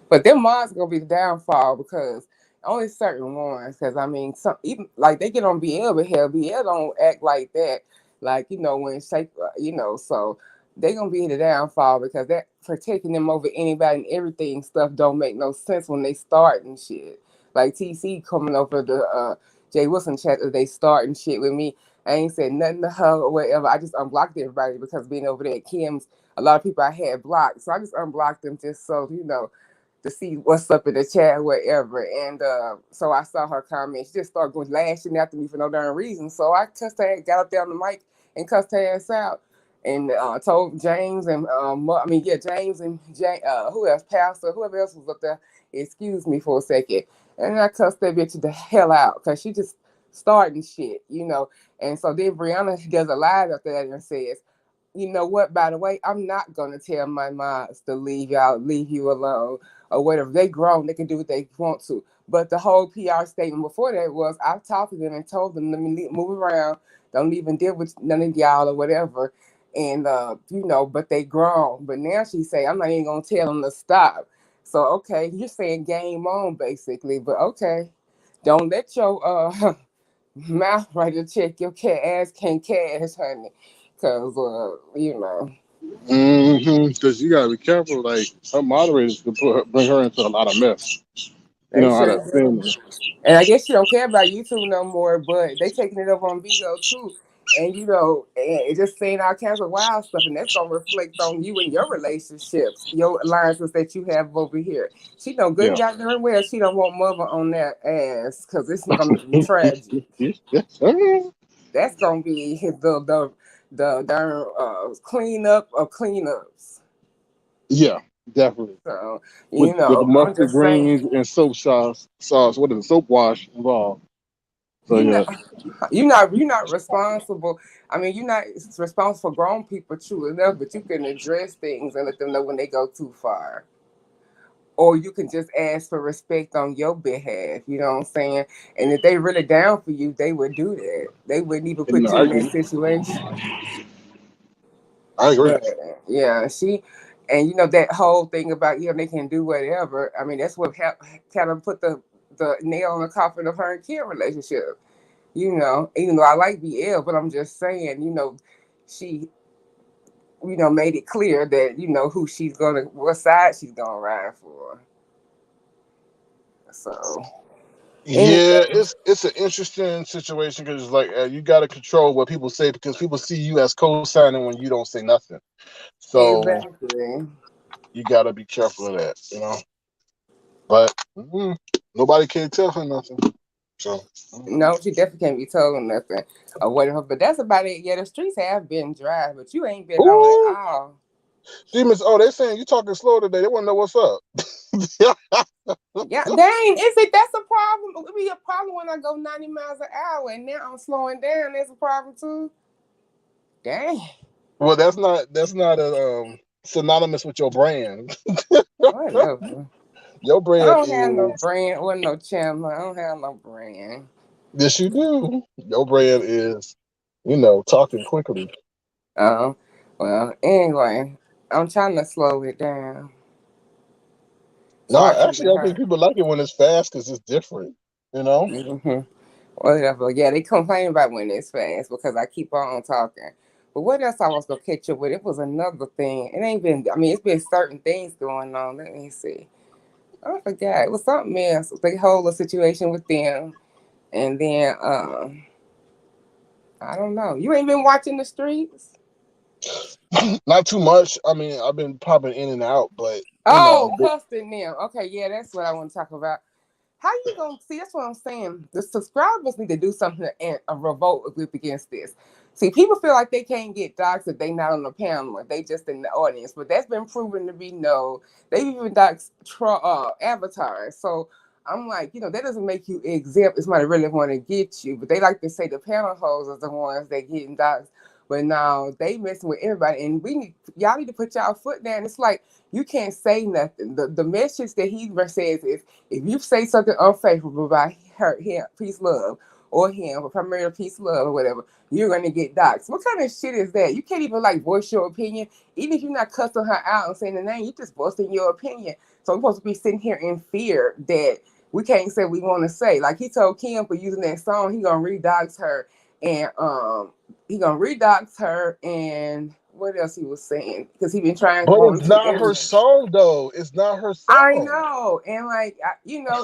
But them mods gonna be the downfall because Only certain ones, because I mean, some even like they get on BL, but hell, BL don't act like that. Like when shake, so they gonna be the downfall because that protecting them over anybody and everything stuff don't make no sense when they start and shit. Like TC coming over the Jay Wilson chat that they starting shit with me. I ain't said nothing to her or whatever. I just unblocked everybody because being over there at Kim's, a lot of people I had blocked, so I just unblocked them just so to see what's up in the chat, or whatever. And so I saw her comment. She just started going lashing after me for no darn reason. So I cussed her, got up there on the mic and cussed her ass out. And told James and James and who else, Pastor, whoever else was up there, excuse me for a second. And I cussed that bitch the hell out because she just starting shit. And so then Brianna does a live after that and says, you know what, by the way, I'm not gonna tell my moms to leave you alone or whatever. They grown, they can do what they want to. But the whole PR statement before that was I've talked to them and told them, let me move around, don't even deal with none of y'all or whatever. And but they grown. But now she say I'm not even gonna tell them to stop. So okay, you're saying game on basically, but okay. Don't let your mouth right to check your cat ass can't cash, honey. Cause Because you gotta be careful. Like her moderators could bring her into a lot of mess. You they know how sure that thing do. is. And I guess she don't care about YouTube no more, but they taking it up on Vigo too. And and it just saying all kinds of wild stuff, and that's gonna reflect on you and your relationships, your alliances that you have over here. She know good and Yeah. goddamn well she don't want mother on that ass because it's gonna be tragic. That's gonna be the darn cleanup of cleanups. Yeah, definitely. So With the I'm mustard just saying. greens and soap sauce. What is it? Soap wash involved. So You yeah, know, you're not responsible. I mean, you're not responsible for grown people, true enough, but you can address things and let them know when they go too far. Or you can just ask for respect on your behalf. You know what I'm saying? And if they really down for you, they would do that. They wouldn't even you put know, you in that situation. I agree. But yeah, and that whole thing about they can do whatever. I mean, that's what kind of put the nail on the coffin of her and Kim relationship. Even though I like BL, but I'm just saying, she, made it clear that, what side she's gonna ride for. So, Yeah, anyway, it's an interesting situation because like you got to control what people say because people see you as co-signing when you don't say nothing. So exactly. you got to be careful of that, But nobody can tell her nothing. So No, she definitely can't be told nothing or whatever. But that's about it. Yeah, the streets have been dry, but you ain't been on at ooh, all. demons. Oh, they saying you talking slow today. They want to know what's up. Yeah, dang, is it? That's a problem. It would be a problem when I go 90 miles an hour, and now I'm slowing down. That's a problem too. Dang. Well, that's not synonymous with your brand. Whatever. Your I brand don't have no is brand or no channel. I don't have no brand. yes, you do. Your brand is talking quickly. Oh, well, anyway, I'm trying to slow it down so No, I can actually, get I her. think people like it when it's fast because it's different. You know. hmm Whatever. Yeah, they complain about when it's fast because I keep on talking. But what else I was gonna catch up with? It was another thing. It ain't been. I mean, it's been certain things going on. Let me see. I forgot. It was something else. The whole situation with them, and then I don't know. You ain't been watching the streets. Not too much. I mean, I've been popping in and out, but Oh, custom them. Okay, yeah, that's what I want to talk about. How you gonna see? That's what I'm saying. The subscribers need to do something and a revolt against this. See, people feel like they can't get doxxed if they not on the panel, if they just in the audience. But that's been proven to be no. They even doxed avatars. So I'm like, that doesn't make you exempt. If somebody really want to get you, but they like to say the panel hoes are the ones that getting doxxed. But now they messing with everybody, and y'all need to put y'all foot down. It's like you can't say nothing. The message that he says is if you say something unfavorable about her, him, peace, love, or him, or primarily peace, love, or whatever, you're gonna get doxxed. What kind of shit is that? You can't even voice your opinion, even if you're not cussing her out and saying the name. You just voicing your opinion. So we're supposed to be sitting here in fear that we can't say what we want to say. Like he told Kim for using that song, he gonna redox her, and he gonna redox her, and what else he was saying, because he been trying to But go on it's to the not her internet. song though. It's not her I song. know, and like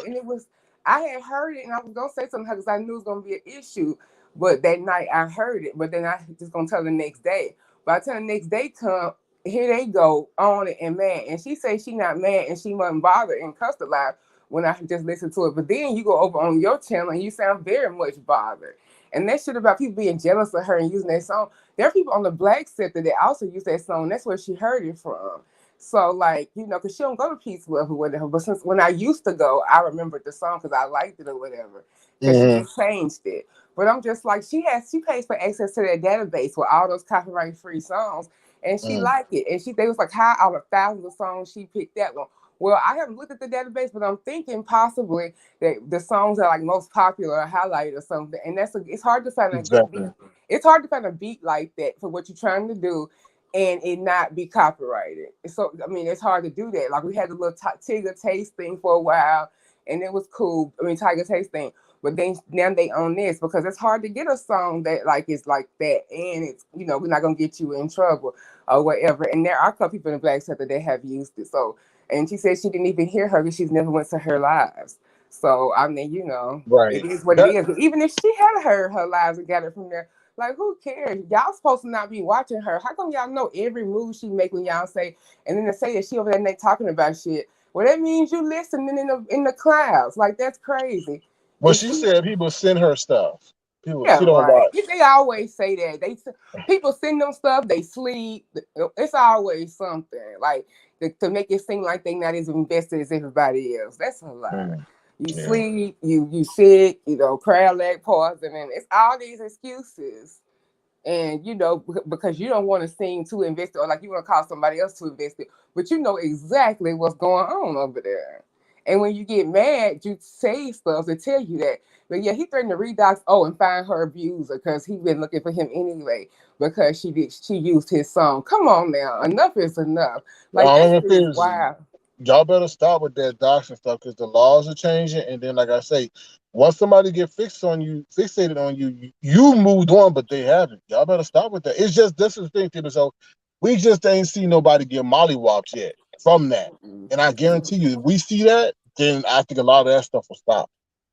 and it was, I had heard it, and I was gonna say something because I knew it was gonna be an issue. But that night I heard it, but then I just gonna tell the next day. By the time the next day come, here they go on it and mad, and she say she not mad and she wasn't bothered and cussed a lot when I just listened to it. But then you go over on your channel and you sound very much bothered. And that shit about people being jealous of her and using that song. There are people on the black sector that also use that song. That's where she heard it from. So like, because she don't go to Peace Love or whatever. But since when I used to go, I remembered the song because I liked it or whatever. Because she Mm-hmm. just changed it. But I'm just like, she pays for access to that database with all those copyright free songs, and she Mm. liked it. And they was like, how out of thousands of songs she picked that one. Well, I haven't looked at the database, but I'm thinking possibly that the songs that are like most popular are highlighted or something. And it's hard to find a good beat. Exactly. It's hard to find a beat like that for what you're trying to do and it not be copyrighted. So I mean, it's hard to do that. Like we had the little Tigger Taste thing for a while, and it was cool. I mean, Tiger Taste thing, but then now they own this because it's hard to get a song that like is like that, and it's we're not gonna get you in trouble or whatever. And there are a couple people in the black sector that have used it. So, and she said she didn't even hear her because she's never went to her lives. So I mean, it Right. is what it That is. But even if she had heard her lives and got it from there, like, who cares? Y'all supposed to not be watching her. How come y'all know every move she make when y'all say, and then to say that she over there talking about shit? Well, that means you listening in the clouds. Like, that's crazy. well, If she she, said people send her stuff. People, yeah, she don't right. watch. They always say that. People send them stuff. They sleep. It's always something like to make it seem like they not as invested as everybody else. That's a lie. Mm. You Yeah. sleep. You sick. Crab leg poisoning. It's all these excuses. And because you don't want to seem too invested or like you want to call somebody else too invested, but you know exactly what's going on over there. And when you get mad, you say stuff to tell you that. But yeah, he threatened to redox and find her abuser because he been looking for him anyway because she used his song. Come on now, enough is enough. Like All that I'm shit saying is is wild. y'all better stop with that doxing stuff because the laws are changing. And then, like I say, once somebody get fixated on you, you moved on, but they haven't. Y'all better stop with that. It's just this is the thing, people. So we just ain't seen nobody get mollywopped yet from that. And I guarantee you, if we see that, then I think a lot of that stuff will stop.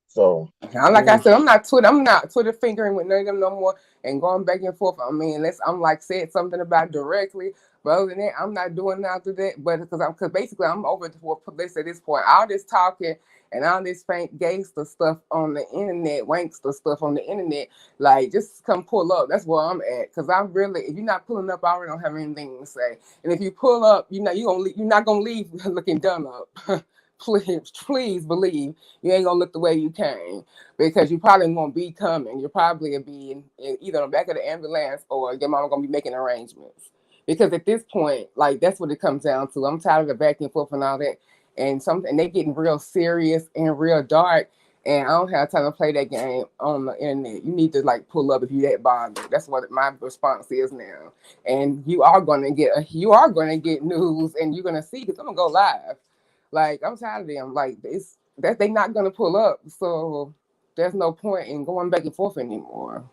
So, Like I said, I'm not Twitter fingering with none of them no more and going back and forth. I mean, unless I'm like said something about directly. But other than that, I'm not doing after that. But because basically I'm over for publicity at this point. All this talking and all this fake gangster stuff on the internet, wankster stuff on the internet, like just come pull up. That's where I'm at. Because I'm really, if you're not pulling up, I already don't have anything to say. And if you pull up, you're not gonna leave looking done up. Please believe you ain't gonna look the way you came because you probably won't be coming. You'll probably be either on the back of the ambulance or your mama gonna be making arrangements. Because at this point, like that's what it comes down to. I'm tired of the back and forth and all that, and they getting real serious and real dark. And I don't have time to play that game on the internet. You need to like pull up if you that bothered. That's what my response is now. And you are gonna get news, and you're gonna see because I'm gonna go live. Like I'm tired of them. Like it's that they not gonna pull up. So there's no point in going back and forth anymore.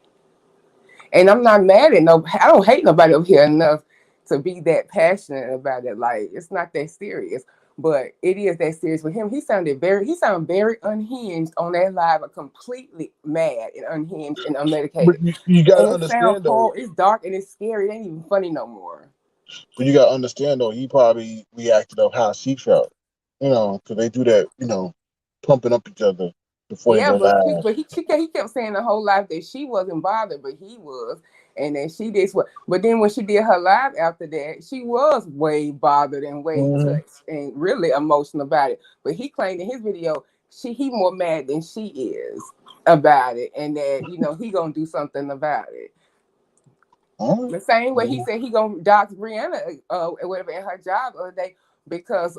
And I'm not mad at no. I don't hate nobody up here enough to be that passionate about it. Like it's not that serious, but it is that serious with him. He sounded very unhinged on that live, completely mad and unhinged and but unmedicated. you got And to it sounds understand though. horrible. It's dark and it's scary. It ain't even funny no more. But you got to understand though. He probably reacted of how she felt. Because they do that. Pumping up each other before they Yeah, go live. he kept saying the whole life that she wasn't bothered, but he was, and then she did what. But then when she did her live after that, she was way bothered and way Hmm. touched and really emotional about it. But he claimed in his video, he more mad than she is about it, and that he gonna do something about it. The same way he said he gonna dox Brianna or whatever in her job the other day because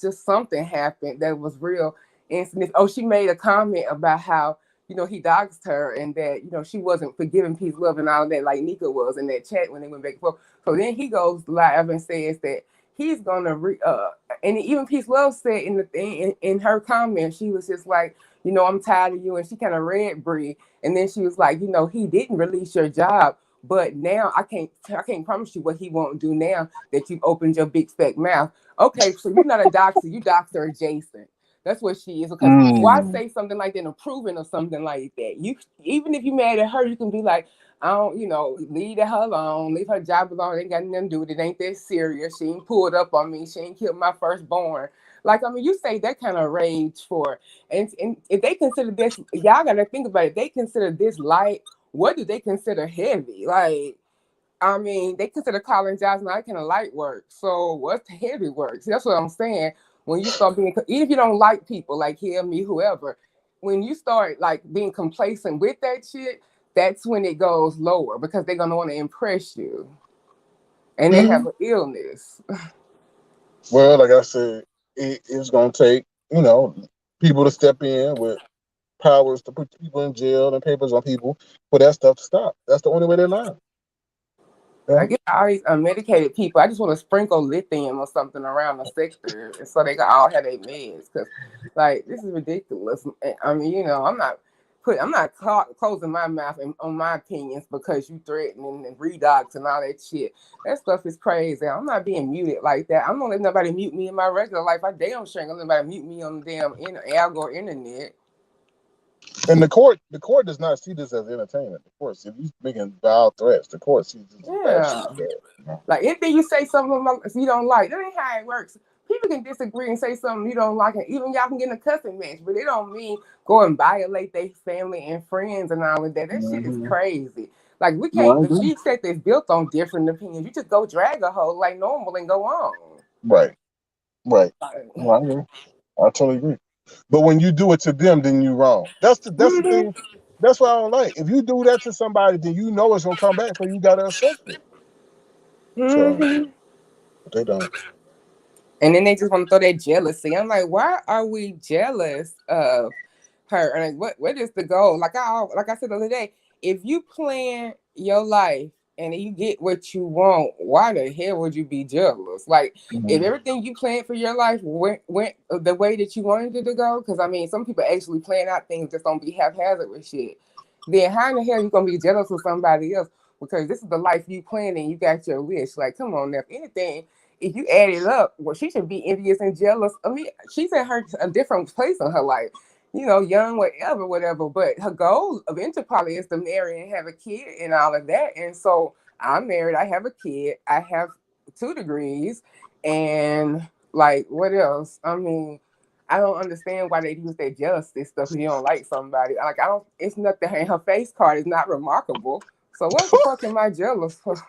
just something happened that was real incident. Oh, she made a comment about how he doxed her and that she wasn't forgiving peace, love, and all that like Nika was in that chat when they went back and forth. So then he goes live and says that he's gonna And even Peace Love said in the thing in her comment, she was just like, I'm tired of you, and she kind of read Bree, and then she was like, he didn't release your job, but now I can't promise you what he won't do now that you've opened your big fat mouth. Okay, so you're not a doxer, you doxer adjacent. That's what she is. Because why say something like that, approving or something like that? You even if you mad at her, you can be like, I don't, leave her alone, leave her job alone. It ain't got nothing to do with it. It ain't that serious. She ain't pulled up on me. She ain't killed my firstborn. Like, I mean, you say that kind of rage for, and if they consider this, y'all got to think about it. They consider this light. What do they consider heavy? Like, I mean, they consider calling jobs not kind of light work. So what's heavy work? See, that's what I'm saying. When you start being, even if you don't like people, like him, me, whoever, when you start like being complacent with that shit, that's when it goes lower because they're gonna want to impress you, and they have an illness. Well, like I said, it's gonna take people to step in with powers to put people in jail and papers on people for that stuff to stop. That's the only way they learn. I get all these unmedicated people. I just want to sprinkle lithium or something around the sector, and so they can all have their meds. Because, like, this is ridiculous. I mean, I'm not closing my mouth on my opinions because you threatening and redox and all that shit. That stuff is crazy. I'm not being muted like that. I'm not letting nobody mute me in my regular life. I damn sure ain't gonna let nobody mute me on the damn algo internet. And the court does not see this as entertainment. Of course, if you're making vile threats, the court sees this as bad Yeah. shit. Like anything you say something you don't like, that ain't how it works. People can disagree and say something you don't like, and even y'all can get in a cussing match, but it don't mean go and violate their family and friends and all of that. That shit is crazy. Like we can't. The Chief said is built on different opinions. You just go drag a hoe like normal and go on. Right. Well, I agree. I totally agree. But when you do it to them, then you're wrong. That's the thing. That's what I don't like. If you do that to somebody, then you know it's gonna come back, so you gotta accept it. So but they don't. And then they just want to throw that jealousy. I'm like, why are we jealous of her? And like, what is the goal? Like I said the other day, if you plan your life and you get what you want, why the hell would you be jealous? Like, if everything you planned for your life went the way that you wanted it to go, because I mean, some people actually plan out things just don't be haphazard with shit. Then how in the hell are you gonna be jealous of somebody else? Because this is the life you planned and you got your wish. Like, come on now. If anything, if you add it up, well, she should be envious and jealous. I mean, she's in a different place in her life, young, whatever. But her goal eventually probably is to marry and have a kid and all of that. And so I'm married, I have a kid, I have 2 degrees, and like, what else? I mean, I don't understand why they use that jealousy stuff if you don't like somebody. Like, I don't, it's nothing, and her face card is not remarkable. So what the fuck am I jealous for?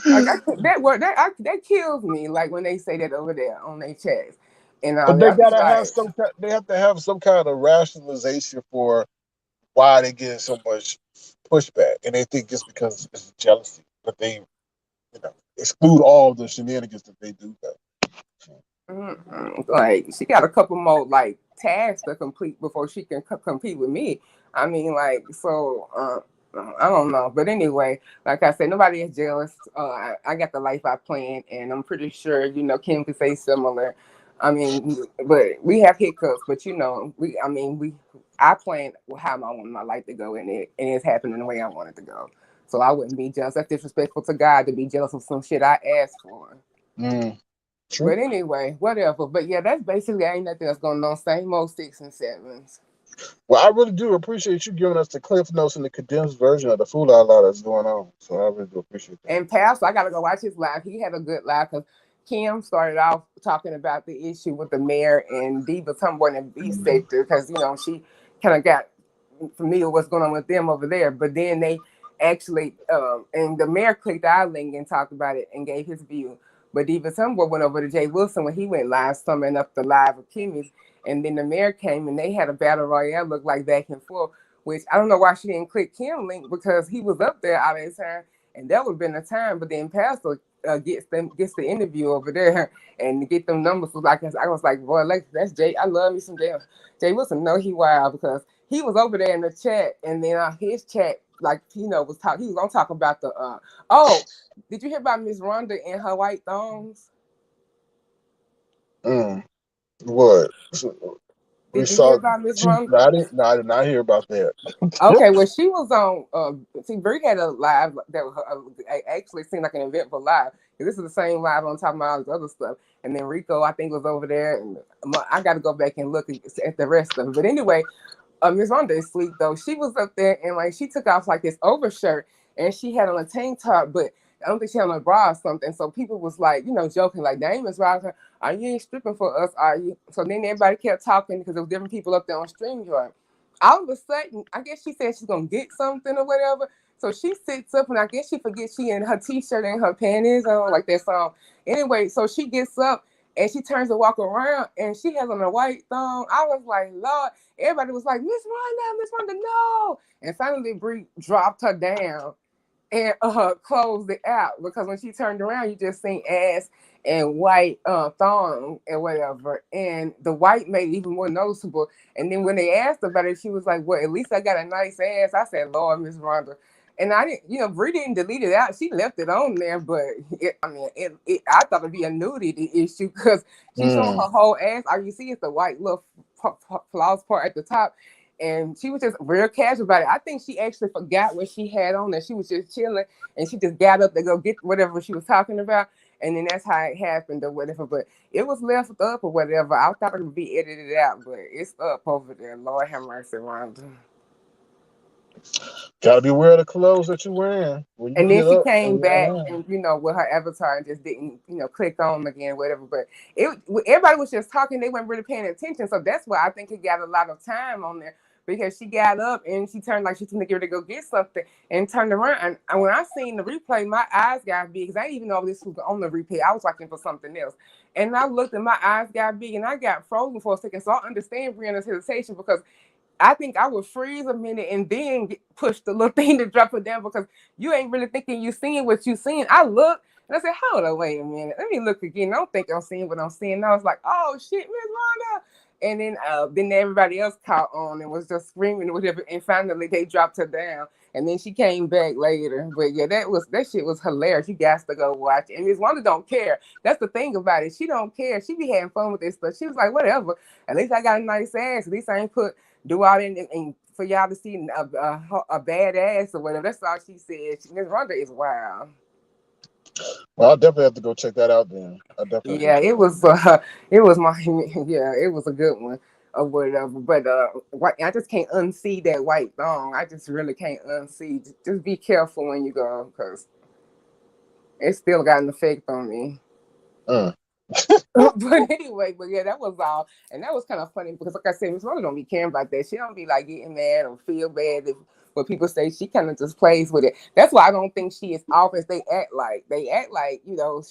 Like that kills me. Like when they say that over there on their chats, and But they I'm just gotta like, have they have to have some kind of rationalization for why they get so much pushback, and they think it's because it's jealousy, but they exclude all the shenanigans that they do. like she got a couple more like tasks to complete before she can compete with me. I mean, like so. I don't know, but anyway, like I said, nobody is jealous. I got the life I planned, and I'm pretty sure Kim could say similar. I mean, but we have hiccups, but I planned how I want my life to go, and it's happening the way I want it to go. So I wouldn't be jealous. That's disrespectful to God to be jealous of some shit I asked for. True. But anyway, whatever. But yeah, that's basically ain't nothing else going on. Same old 6 and 7s. Well, I really do appreciate you giving us the cliff notes and the condensed version of the fool out loud that's going on. So I really do appreciate that. And Pastor, I gotta go watch his live. He had a good live because Kim started off talking about the issue with the mayor and Diva Tumbo in the beach sector because she kind of got familiar with what's going on with them over there. But then they actually and the mayor clicked our link and talked about it and gave his view. But Diva Tumbo went over to Jay Wilson when he went live, summing up the live of Kimmy's. And then the mayor came and they had a battle royale, look like back and forth, which I don't know why she didn't click Kim link because he was up there all that time. And that would have been the time, but then Pastor gets the interview over there and get them numbers. I was like, boy, that's Jay. I love me some Jay Wilson. No, he wild because he was over there in the chat, and then his chat, like was talking. He was gonna talk about the. Oh, did you hear about Miss Rhonda and her white thongs? What? So, we Did you hear saw. about Miss She. Ron? No, I didn't. No, I did not hear about that. Okay, well, she was on. See, Brie had a live that was actually seemed like an eventful live. This is the same live on top of all this other stuff. And then Rico, I think, was over there, and I got to go back and look at the rest of it. But anyway, Miss Rhonda is sweet though. She was up there and like she took off like this overshirt and she had on a tank top, but I don't think she had on a bra or something. So people was like, joking, like, "Dang, Miss Rhonda, are you ain't stripping for us? Are you?" So then everybody kept talking because there was different people up there on StreamYard. All of a sudden, I guess she said she's gonna get something or whatever. So she sits up and I guess she forgets she in her t-shirt and her panties on, like that song. Anyway, so she gets up and she turns to walk around and she has on a white thong. I was like, Lord, everybody was like, Miss Rhonda, no. And finally Bree dropped her down and closed it out because when she turned around, you just seen ass and white thong and whatever. And the white made it even more noticeable. And then when they asked about it, she was like, "Well, at least I got a nice ass." I said, "Lord, Miss Rhonda." And I didn't, Brie didn't delete it out. She left it on there, but I thought it'd be a nudity issue because she's showing her whole ass. All you see is the white little floss part at the top. And she was just real casual about it. I think she actually forgot what she had on, and she was just chilling, and she just got up to go get whatever she was talking about, and then that's how it happened or whatever. But it was left up or whatever. I thought it would be edited out, but it's up over there. Lord have mercy, Rhonda. Gotta be aware of the clothes that you're wearing when you And then get she up. came back and with her avatar and just didn't click on again, whatever. But everybody was just talking, they weren't really paying attention. So that's why I think it got a lot of time on there because she got up and she turned like she was gonna get ready to go get something and turned around. And when I seen the replay, my eyes got big because I didn't even know this was on the replay. I was watching for something else. And I looked and my eyes got big and I got frozen for a second. So I understand Brianna's hesitation because I think I would freeze a minute and then push the little thing to drop it down because you ain't really thinking you seeing what you seeing. I look and I said, hold on, wait a minute. Let me look again. I don't think I'm seeing what I'm seeing. And I was like, oh shit, Miss Rhonda. And then everybody else caught on and was just screaming or whatever. And finally they dropped her down. And then she came back later. But yeah, that shit was hilarious. You guys to go watch it. And Miss Rhonda don't care. That's the thing about it. She don't care. She be having fun with this stuff. She was like, whatever. At least I got a nice ass. At least I ain't do all that and for y'all to see a bad ass or whatever. That's all she said. Miss Rhonda is wild. Well, I'll definitely have to go check that out then. I definitely Yeah, it was it was a good one or whatever. But I just can't unsee that white thong. I just really can't unsee. Just be careful when you go because it still got an effect on me. But anyway, but yeah, that was all, and that was kind of funny because, like I said, Miss Rhonda don't be caring about that. She don't be like getting mad or feel bad if what people say. She kind of just plays with it. That's why I don't think she is off as they act like. They act like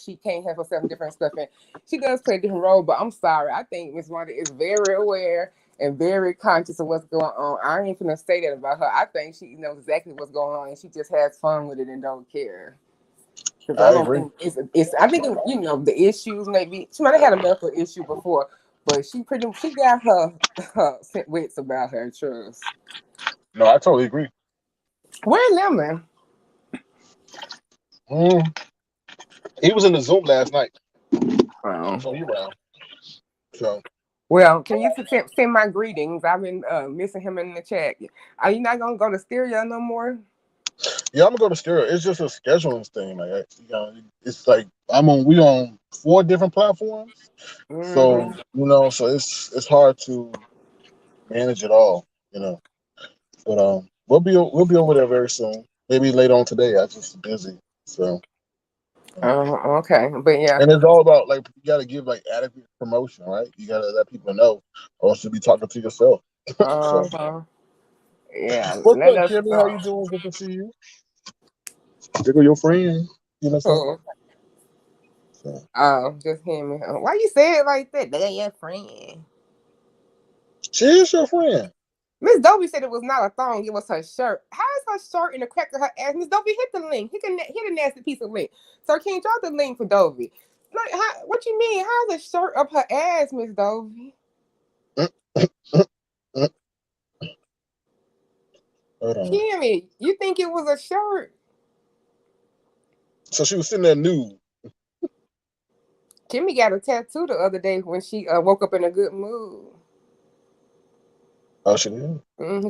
she can't have herself in different stuff, and she does play a different role. But I'm sorry, I think Miss Rhonda is very aware and very conscious of what's going on. I ain't gonna say that about her. I think she knows exactly what's going on, and she just has fun with it and don't care. Because I I don't agree. think it's I think the issues maybe she might have had a medical issue before, but she got her wits about her trust. No, I totally agree. Where Lemon? He was in the Zoom last night, Oh. so he around. So Well, can you send my greetings? I've been missing him in the chat. Are you not gonna go to stereo no more? yeah, I'm gonna go to stereo. It's just a scheduling thing. Like it's like we on 4 different platforms, so Mm-hmm. so it's hard to manage it all. But we'll be over there very soon. Maybe later on today. I just busy. So Okay, but yeah. and it's all about like you gotta give like adequate promotion, right? You gotta let people know, or else you'll be talking to yourself. So Uh-huh. Yeah. what's Let up, us Kimmy? How know. you doing? Good to see you. There go your friend. You know what I'm saying? Oh, So, just hear me. Why you say it like that? They your friend. she is your friend. Miss Dovey said it was not a thong, it was her shirt. How is her shirt in the crack of her ass? Miss Dovey, hit the link. Hit a nasty piece of link. So can you drop the link for Dovey? Like, what you mean? How's a shirt up her ass, Miss Dovey? Hold on. Kimmy, you think it was a shirt? So she was sitting there nude. Kimmy got a tattoo the other day when she woke up in a good mood. Oh, she did.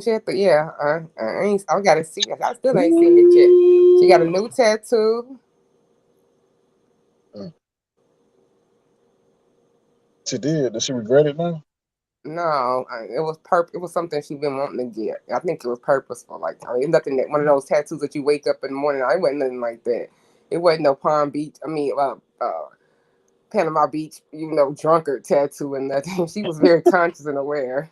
She had to, yeah. I gotta see it. I still ain't seen it yet. She got a new tattoo. Mm. She did. Does she regret it now? No, it was It was something she been wanting to get. I think it was purposeful. Like nothing that one of those tattoos that you wake up in the morning. It wasn't nothing like that. It wasn't no Palm Beach. Panama Beach. Drunkard tattoo and nothing. She was very conscious and aware,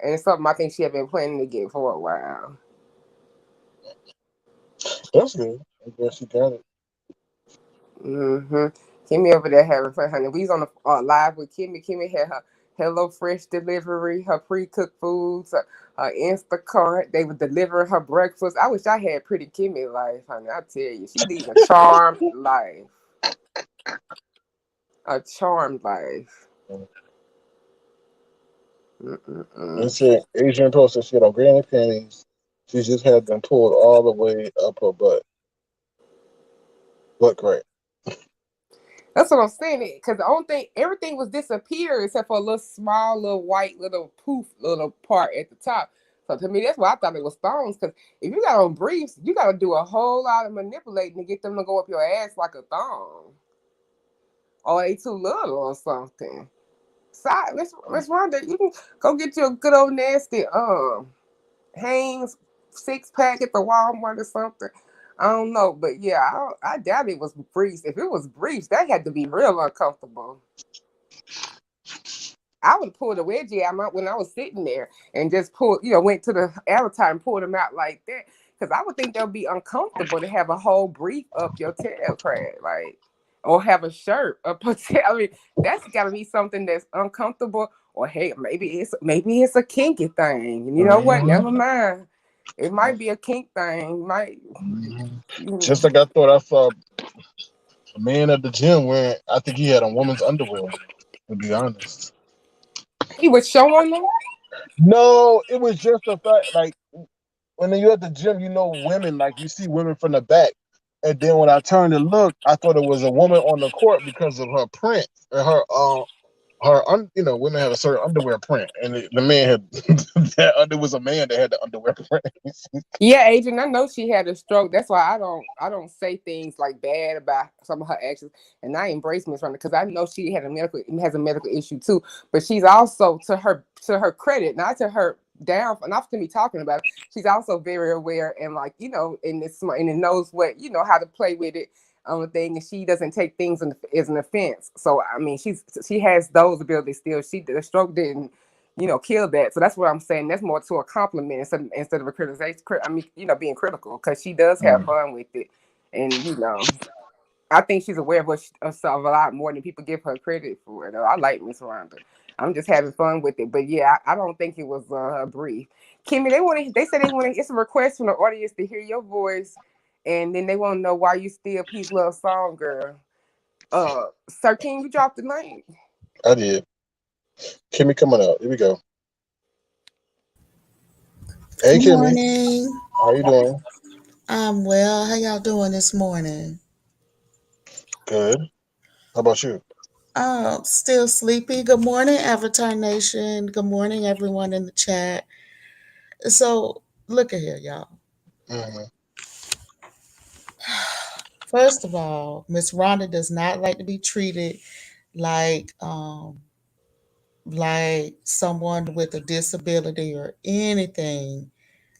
and it's something I think she had been planning to get for a while. That's good. I guess she got it. Mm-hmm. Kimmy over there having fun, honey. We was on the live with Kimmy. Kimmy had her Hello Fresh delivery, her pre-cooked foods, her Instacart. They were delivering her breakfast. I wish I had pretty Kimmy life, honey. I tell you, she leading a charmed life. A charmed life. It Mm-mm-mm. said Adrian posted she had on granny panties. She just had them pulled all the way up her butt. Butt crack. That's what I'm saying. Because the only thing, everything was disappeared except for a little small, little white, little poof, little part at the top. So to me, that's why I thought it was thongs. Because if you got on briefs, you got to do a whole lot of manipulating to get them to go up your ass like a thong, or they too little or something. So Miss Rhonda, you can go get you a good old nasty Hanes 6-pack at the Walmart or something. I don't know, but yeah, I doubt it was briefs. If it was briefs, that had to be real uncomfortable. I would have pulled a wedgie out when I was sitting there and just went to the avatar and pulled them out like that. Because I would think that would be uncomfortable to have a whole brief up your tail crack, like, or have a shirt up your tail. I mean, that's got to be something that's uncomfortable. Or hey, maybe it's a kinky thing. And you know what? Mm-hmm. Never mind. It might be a kink thing. Might Mm-hmm. you know. Just like I thought I saw a man at the gym wearing, I think he had a woman's underwear, to be honest. He was showing them. No, it was just the fact, like, when you're at the gym, women, like, you see women from the back. And then when I turned to look, I thought it was a woman on the court because of her print and women have a certain underwear print, and the man had there was a man that had the underwear print. Yeah, Adrian, I know she had a stroke. That's why I don't say things like bad about some of her actions, and I embrace Miss Ronda because I know she has a medical issue too. But she's also to her credit, not to her down, not to me talking about it. She's also very aware and in this and it knows what how to play with it on the thing, and she doesn't take things as an offense. So I mean, she has those abilities still. The stroke didn't kill that. So that's what I'm saying. That's more to a compliment instead of a criticization. I mean, being critical because she does have Mm. fun with it, and I think she's aware of herself a lot more than people give her credit for. Though I like Miss Rhonda. I'm just having fun with it, but yeah, I don't think it was a brief. Kimmy, they said they want to. It's a request from the audience to hear your voice, and then they want to know why you still Peace Love Song Girl. Sir, can you drop the link? I did. Kimmy coming up. Here we go. Hey, Good Kimmy, morning. how you doing? I'm well. How y'all doing this morning? Good. How about you? Still sleepy. Good morning, Avatar Nation. Good morning, everyone in the chat. So, look at here, y'all. Hmm. First of all, Miss Rhonda does not like to be treated like like someone with a disability or anything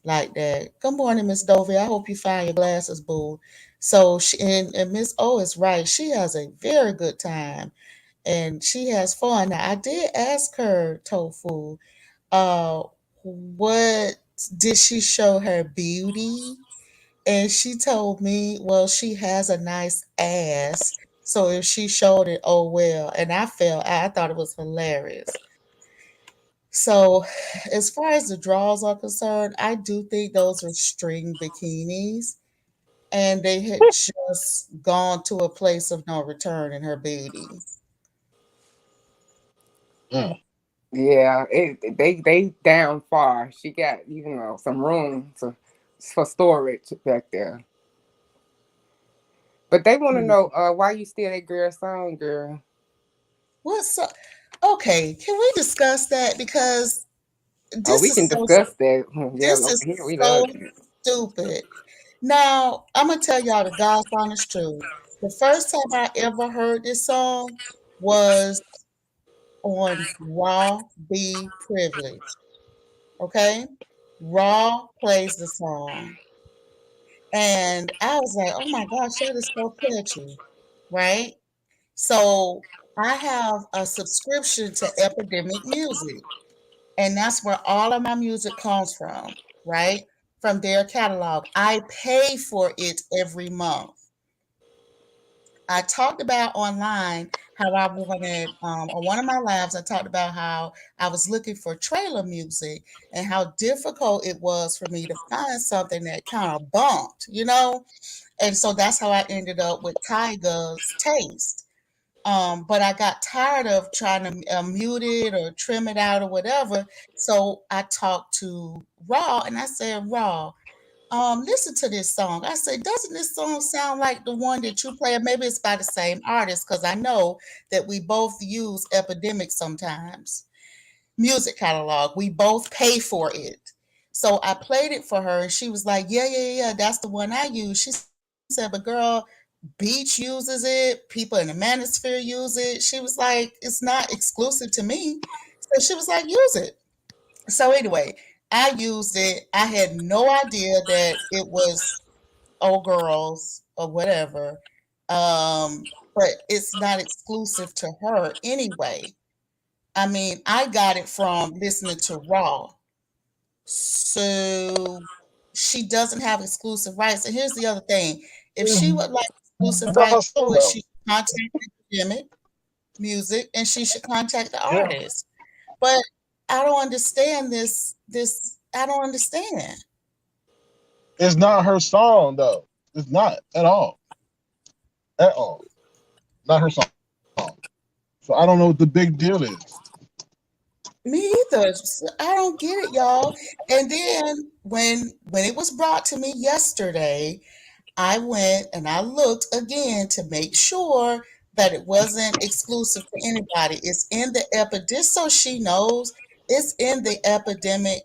like that. Good morning, Miss Dovey. I hope you find your glasses, boo. So and Miss O is right. She has a very good time and she has fun. Now I did ask her, Tofu, uh, what did she show her beauty? And she told me, well, she has a nice ass. So if she showed it, oh well. And I thought it was hilarious. So, as far as the draws are concerned, I do think those are string bikinis, and they had just gone to a place of no return in her beauty. Mm. Yeah, they down far. She got some room for storage back there. But they want to know why you still that girl song, girl. What's up? Okay, can we discuss that? Because Oh, this we is can so discuss that. Yeah, this over is here we love so it. stupid. Now, I'm gonna tell y'all the God's honest truth. The first time I ever heard this song was on Raw Be Privilege. Okay? Raw plays the song. And I was like, oh my gosh, that is so catchy. Right? So I have a subscription to Epidemic Music. And that's where all of my music comes from, right? From their catalog. I pay for it every month. I talked about online how I wanted, on one of my lives, I talked about how I was looking for trailer music and how difficult it was for me to find something that kind of bumped, you know? And so that's how I ended up with Tyga's Taste. But I got tired of trying to mute it or trim it out or whatever. So I talked to Raw and I said, Raw, listen to this song. I said, doesn't this song sound like the one that you play? Maybe it's by the same artist because I know that we both use Epidemic sometimes. Music catalog. We both pay for it. So I played it for her and she was like, yeah, yeah, yeah, that's the one I use. She said, but girl, Beach uses it, people in the manosphere use it. She was like, it's not exclusive to me. So she was like, use it. So anyway, I used it. I had no idea that it was old girls or whatever. But it's not exclusive to her anyway. I mean, I got it from listening to Raw. So she doesn't have exclusive rights. And here's the other thing. If she would like It's exclusive not her rights to song it, though. she should contact Epidemic Music and she should contact the Yeah. artist. But I don't understand this I don't understand. It's not her song though. It's not at all. At all. Not her song. So I don't know what the big deal is. Me either. I don't get it, y'all. And then when it was brought to me yesterday, I went and I looked again to make sure that it wasn't exclusive to anybody. It's in the just so she knows, it's in the Epidemic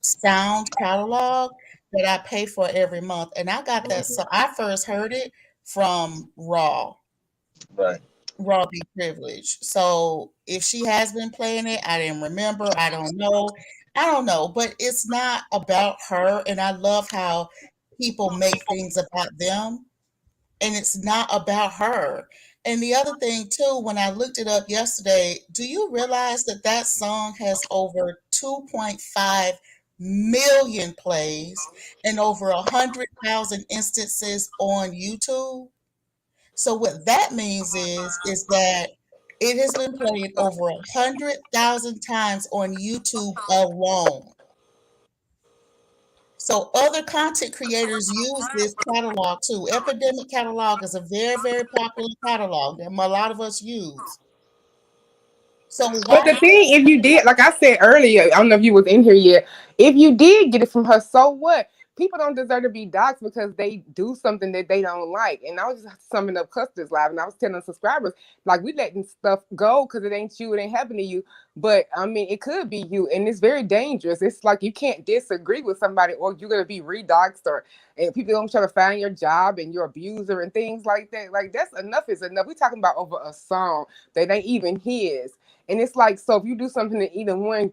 sound catalog that I pay for every month. And I got that, so I first heard it from Right. Raw Be Privilege. So if she has been playing it, I didn't remember. I don't know. I don't know, but it's not about her. And I love how people make things about them, and it's not about her. And the other thing, too, when I looked it up yesterday, do you realize that that song has over 2.5 million plays and over 100,000 instances on YouTube? So what that means is that it has been played over 100,000 times on YouTube alone. So other content creators use this catalog too. Epidemic catalog is a very, very popular catalog that a lot of us use. So But why? the thing, if you did, like I said earlier, I don't know if you was in here yet. If you did get it from her, so what? People don't deserve to be doxxed because they do something that they don't like. And I was just summing up Custer's live, and I was telling subscribers, like, we letting stuff go because it ain't you, it ain't happening to you. But I mean, it could be you, and it's very dangerous. It's like you can't disagree with somebody, or you're gonna be redoxed, or and people don't try to find your job and your abuser and things like that. Like that's enough is enough. We talking about over a song that ain't even his. And it's like, so if you do something to either one,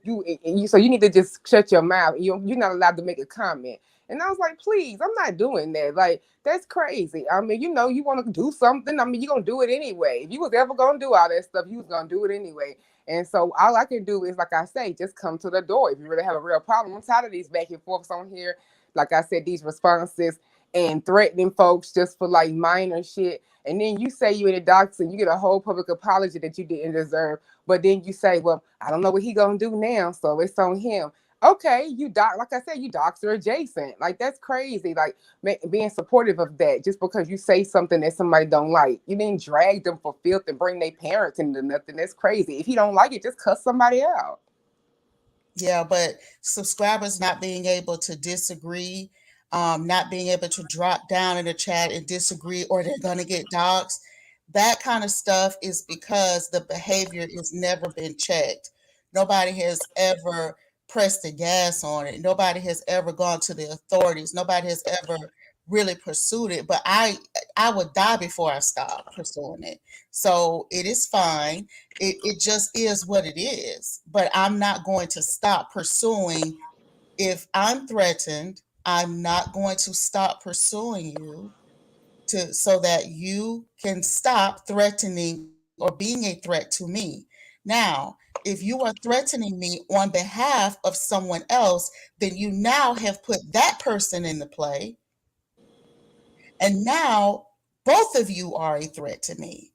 so you need to just shut your mouth. You're not allowed to make a comment. And I was like, please, I'm not doing that. Like, that's crazy. I mean, you want to do something. I mean, you're going to do it anyway. If you was ever going to do all that stuff, you was going to do it anyway. And so all I can do is, like I say, just come to the door if you really have a real problem. I'm tired of these back and forths on here. Like I said, these responses and threatening folks just for like minor shit. And then you say you in the doctor and you get a whole public apology that you didn't deserve. But then you say, well, I don't know what he gonna do now, so it's on him. Okay, like I said, you doctor adjacent. Like that's crazy. Like being supportive of that just because you say something that somebody don't like. You didn't drag them for filth and bring their parents into nothing. That's crazy. If you don't like it, just cuss somebody out. Yeah, but subscribers not being able to disagree, not being able to drop down in the chat and disagree, or they're gonna get doxxed. That kind of stuff is because the behavior has never been checked. Nobody has ever pressed the gas on it. Nobody has ever gone to the authorities. Nobody has ever really pursued it. But I would die before I stop pursuing it. So it is fine. It just is what it is. But I'm not going to stop pursuing. If I'm threatened, I'm not going to stop pursuing you to so that you can stop threatening or being a threat to me. Now, if you are threatening me on behalf of someone else, then you now have put that person into play, and now both of you are a threat to me.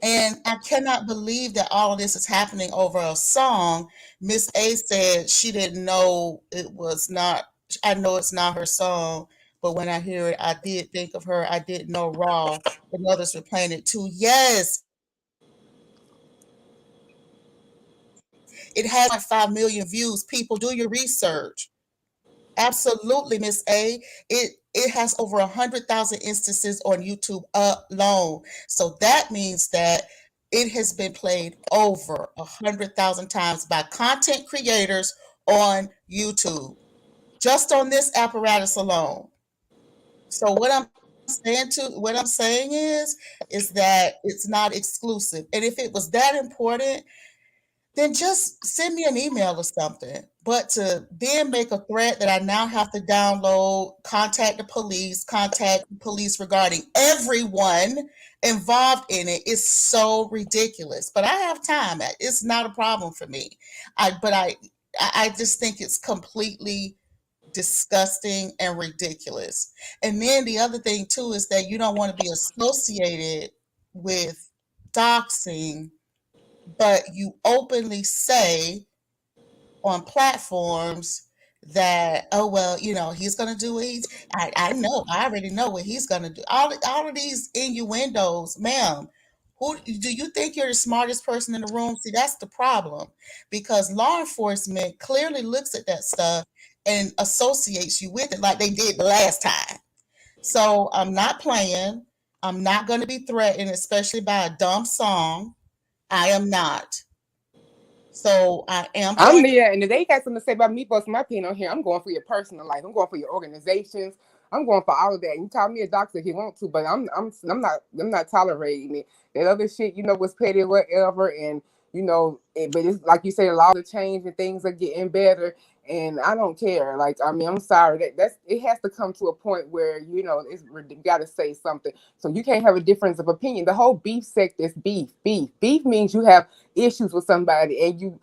And I cannot believe that all of this is happening over a song. Miss A said she didn't know it was not, I know it's not her song, but when I hear it, I did think of her. I didn't know Raw, but others were playing it too. Yes, it has over 1.5 million views. People, do your research. Absolutely, Miss A. It has over 100,000 instances on YouTube alone. So that means that it has been played over 100,000 times by content creators on YouTube, just on this apparatus alone. So what I'm saying is that it's not exclusive. And if it was that important, then just send me an email or something. But to then make a threat that I now have to download, contact the police regarding everyone involved in it is so ridiculous. But I have time. It's not a problem for me. I just think it's completely disgusting and ridiculous. And then the other thing too is that you don't want to be associated with doxing, but you openly say on platforms that, oh well, he's gonna do what I already know what he's gonna do. All of these innuendos, ma'am. Who do you think you're the smartest person in the room? See, that's the problem. Because law enforcement clearly looks at that stuff and associates you with it like they did the last time. So I'm not playing. I'm not gonna be threatened, especially by a dumb song. I am not. So I am I'm going to. there, and if they got something to say about me busting my pin on here, I'm going for your personal life. I'm going for your organizations. I'm going for all of that. You call me a doctor if you want to, but I'm not tolerating it. That other shit, was petty, whatever, and but it's like you say, the laws are changing, things are getting better, and I don't care. Like, I mean, I'm sorry that's it has to come to a point where you got to say something. So you can't have a difference of opinion. The whole beef sector is beef. Beef means you have issues with somebody, and you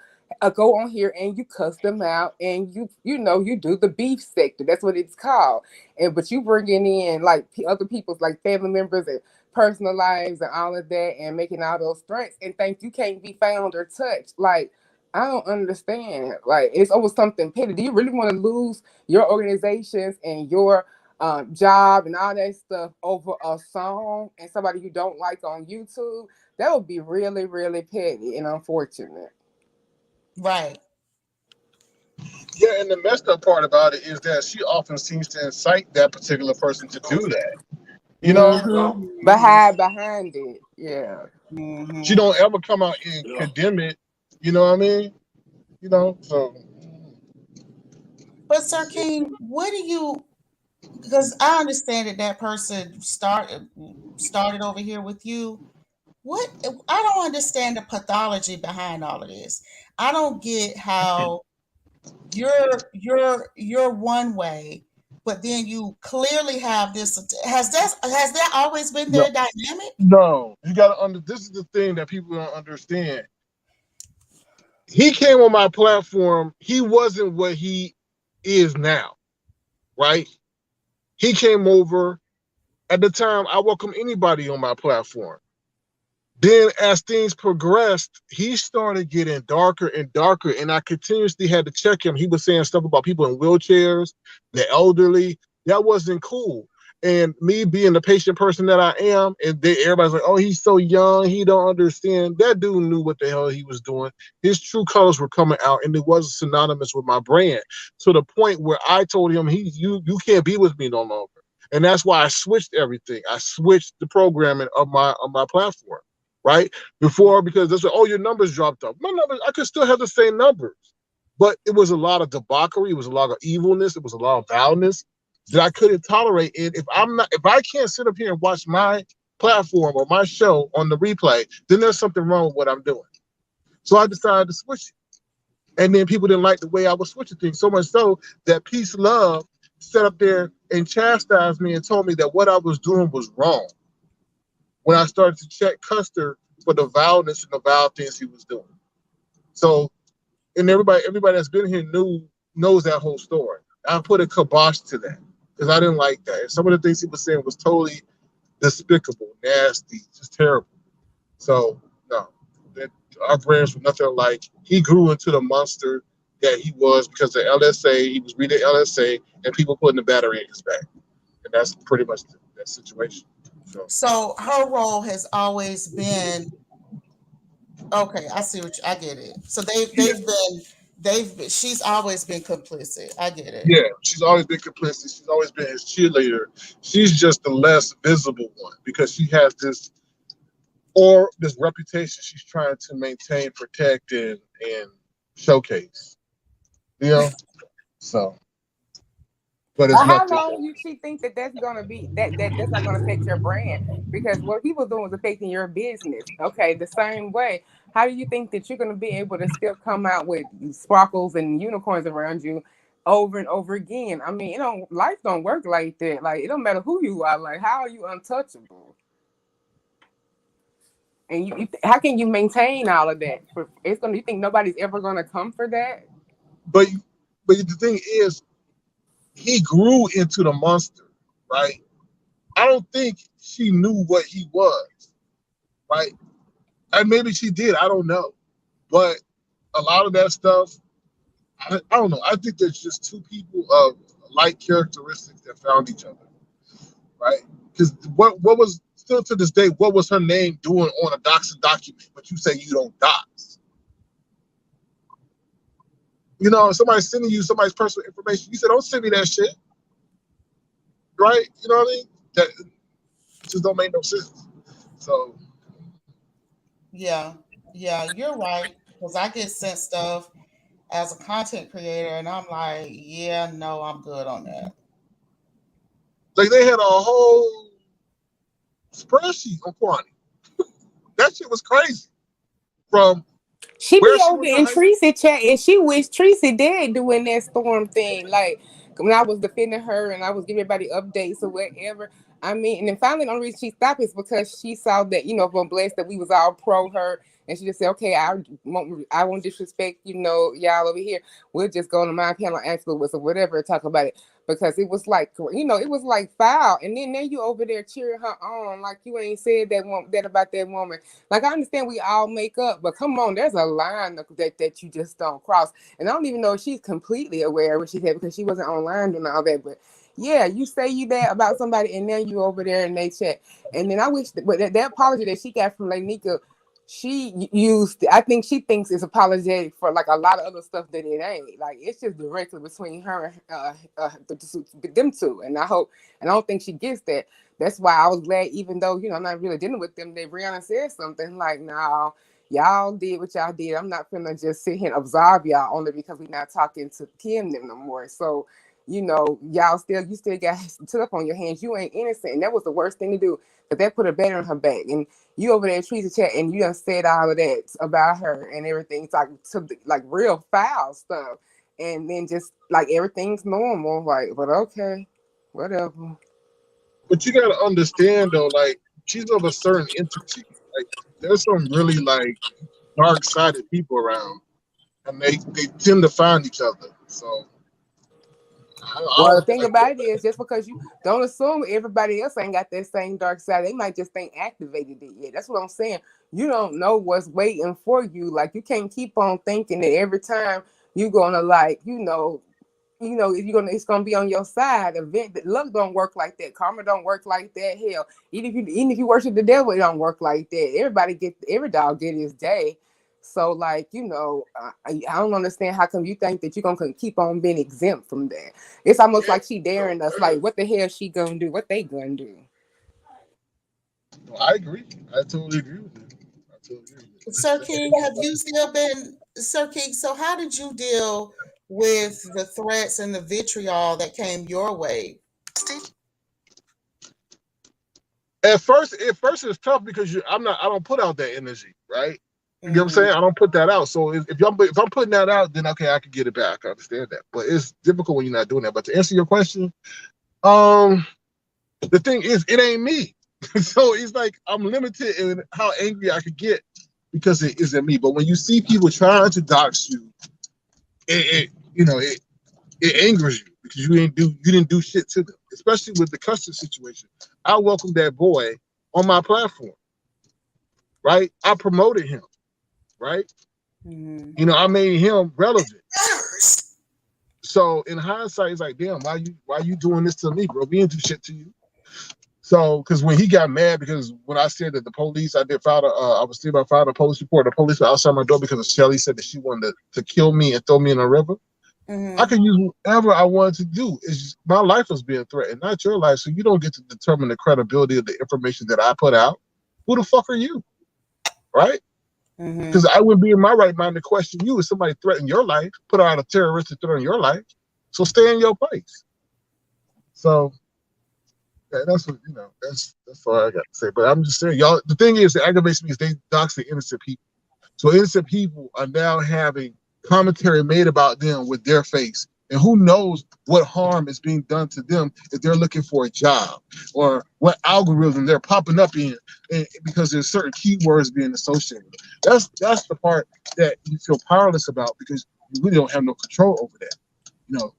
go on here and you cuss them out, and you do the beef sector. That's what it's called. And but you bringing in like other people's like family members and personal lives and all of that, and making all those threats, and think you can't be found or touched. Like, I don't understand. Like, it's always something petty. Do you really want to lose your organizations and your job and all that stuff over a song and somebody you don't like on YouTube? That would be really, really petty and unfortunate. Right. Yeah, and the messed up part about it is that she often seems to incite that particular person to do that. You know, But Mm-hmm. hide behind it. Yeah. she Mm-hmm. don't ever come out and condemn it. You know what I mean? So But Sir King, what do you? Because I understand that that person started over here with you. What I don't understand the pathology behind all of this. I don't get how you're one way, but then you clearly have this. Has that always been no, their dynamic? no, you got to under. This is the thing that people don't understand. He came on my platform. He wasn't what he is now, right? He came over at the time. I welcome anybody on my platform. Then, as things progressed, he started getting darker and darker, and I continuously had to check him. He was saying stuff about people in wheelchairs, the elderly. That wasn't cool. And me being the patient person that I am, and everybody's like, "Oh, he's so young, he don't understand." That dude knew what the hell he was doing. His true colors were coming out, and it wasn't synonymous with my brand. To the point where I told him, you can't be with me no longer." And that's why I switched everything. I switched the programming of my platform, right? Before, because they said, oh, your numbers dropped off. My numbers, I could still have the same numbers. But it was a lot of debauchery, it was a lot of evilness, it was a lot of foulness that I couldn't tolerate. And if I can't sit up here and watch my platform or my show on the replay, then there's something wrong with what I'm doing. So I decided to switch it. And then people didn't like the way I was switching things, so much so that Peace Love sat up there and chastised me and told me that what I was doing was wrong when I started to check Custer for the vileness and the vile things he was doing. So, and everybody that's been here knows that whole story. I put a kibosh to that because I didn't like that. And some of the things he was saying was totally despicable, nasty, just terrible. So, no, our prayers were nothing like. He grew into the monster that he was because the LSA, he was reading LSA, and people putting the battery in his back. And that's pretty much that situation. So her role has always been okay. I see I get it. So she's always been complicit. I get it. Yeah, she's always been complicit. She's always been his cheerleader. She's just the less visible one because she has this reputation she's trying to maintain, protect, and showcase. You know, so. But it's How nothing. long you she think that's gonna be that's not gonna affect your brand? Because what he was doing was affecting your business. Okay, the same way. How do you think that you're gonna be able to still come out with sparkles and unicorns around you over and over again? I mean, life don't work like that. Like it don't matter who you are. Like how are you untouchable? And how can you maintain all of that? You think nobody's ever gonna come for that? But the thing is, he grew into the monster, right? I don't think she knew what he was, right? And maybe she did, I don't know. But a lot of that stuff, I don't know. I think there's just two people of like characteristics that found each other, right? Because what was still to this day, what was her name doing on a doxing document? But you say you don't dox. You know, somebody's sending you somebody's personal information. You said, don't send me that shit. Right? You know what I mean? That just don't make no sense. So Yeah, you're right. Because I get sent stuff as a content creator, and I'm like, yeah, no, I'm good on that. like they had a whole spreadsheet on Kwani. That shit was crazy. From She where be she over went to in high school. Tracy chat, and she wished Tracy dead doing that storm thing. Like when I was defending her and I was giving everybody updates or whatever. I mean, and then finally the only reason she stopped is because she saw that from Blessed that we was all pro her, and she just said, "Okay, I won't disrespect y'all over here. We'll just go on my panel afterwards or whatever and talk about it." Because it was like, it was like foul, and then you over there cheering her on like you ain't said that about that woman. Like I understand we all make up, but come on, there's a line that you just don't cross. And I don't even know if she's completely aware of what she said because she wasn't online doing all that. But yeah, you say you that about somebody, and now you over there in they chat. And then I wish, but that apology that she got from Lanika, she used. I think she thinks it's apologetic for like a lot of other stuff that it ain't. Like it's just directly between her and them two. And I don't think she gets that. That's why I was glad, even though I'm not really dealing with them, that Brianna said something like, "No, y'all did what y'all did. I'm not gonna just sit here and absolve y'all only because we're not talking to Kim them no more." So, you still got stood up on your hands. You ain't innocent, and that was the worst thing to do. But that put a better on her back, and you over there treating chat, and you done said all of that about her and everything. It's like real foul stuff, and then just like everything's normal. Like, but okay, whatever. But you gotta understand though, like she's of a certain entity. Like there's some really like dark sided people around, and they tend to find each other. So I Well, the don't thing like about it is, just because you don't assume everybody else ain't got that same dark side, they might just ain't activated it yet. That's what I'm saying. You don't know what's waiting for you. Like you can't keep on thinking that every time you're gonna it's gonna be on your side. Event that luck don't work like that. Karma don't work like that. Hell, even if you worship the devil, it don't work like that. Every dog get his day. So, like, I don't understand how come you think that you're gonna keep on being exempt from that. It's almost like she daring us. Like, what the hell she gonna do? What they gonna do? I agree. I totally agree with you. I totally agree Sir with King, have you still been Sir King? So how did you deal with the threats and the vitriol that came your way? At first it's tough because I don't put out that energy, right? You get what I'm Mm-hmm. saying? I don't put that out. So if I'm putting that out, then okay, I can get it back. I understand that. But it's difficult when you're not doing that. But to answer your question, um, the thing is, it ain't me. So it's like I'm limited in how angry I could get because it isn't me. But when you see people trying to dox you, it angers you because you didn't do shit to them. Especially with the custody situation, I welcomed that boy on my platform, right? I promoted him, right? Mm-hmm. I made him relevant. So in hindsight, it's like, damn, why you doing this to me, bro? We didn't do shit to you. So, because when he got mad, because when I said that the police, I was thinking about filing a police report. The police were outside my door because Shelly said that she wanted to kill me and throw me in a river. I Mm-hmm. could use whatever I wanted to do. It's just, my life was being threatened, not your life. So you don't get to determine the credibility of the information that I put out. Who the fuck are you, right? Mm-hmm. Because I wouldn't be in my right mind to question you if somebody threatened your life, put out a terroristic threat on your life. So stay in your place. So that's what That's all I got to say. But I'm just saying, y'all. The thing is, that aggravates me is they dox the innocent people. So innocent people are now having commentary made about them with their face. And who knows what harm is being done to them if they're looking for a job or what algorithm they're popping up in because there's certain keywords being associated. That's the part that you feel powerless about because you really don't have no control over that. You know,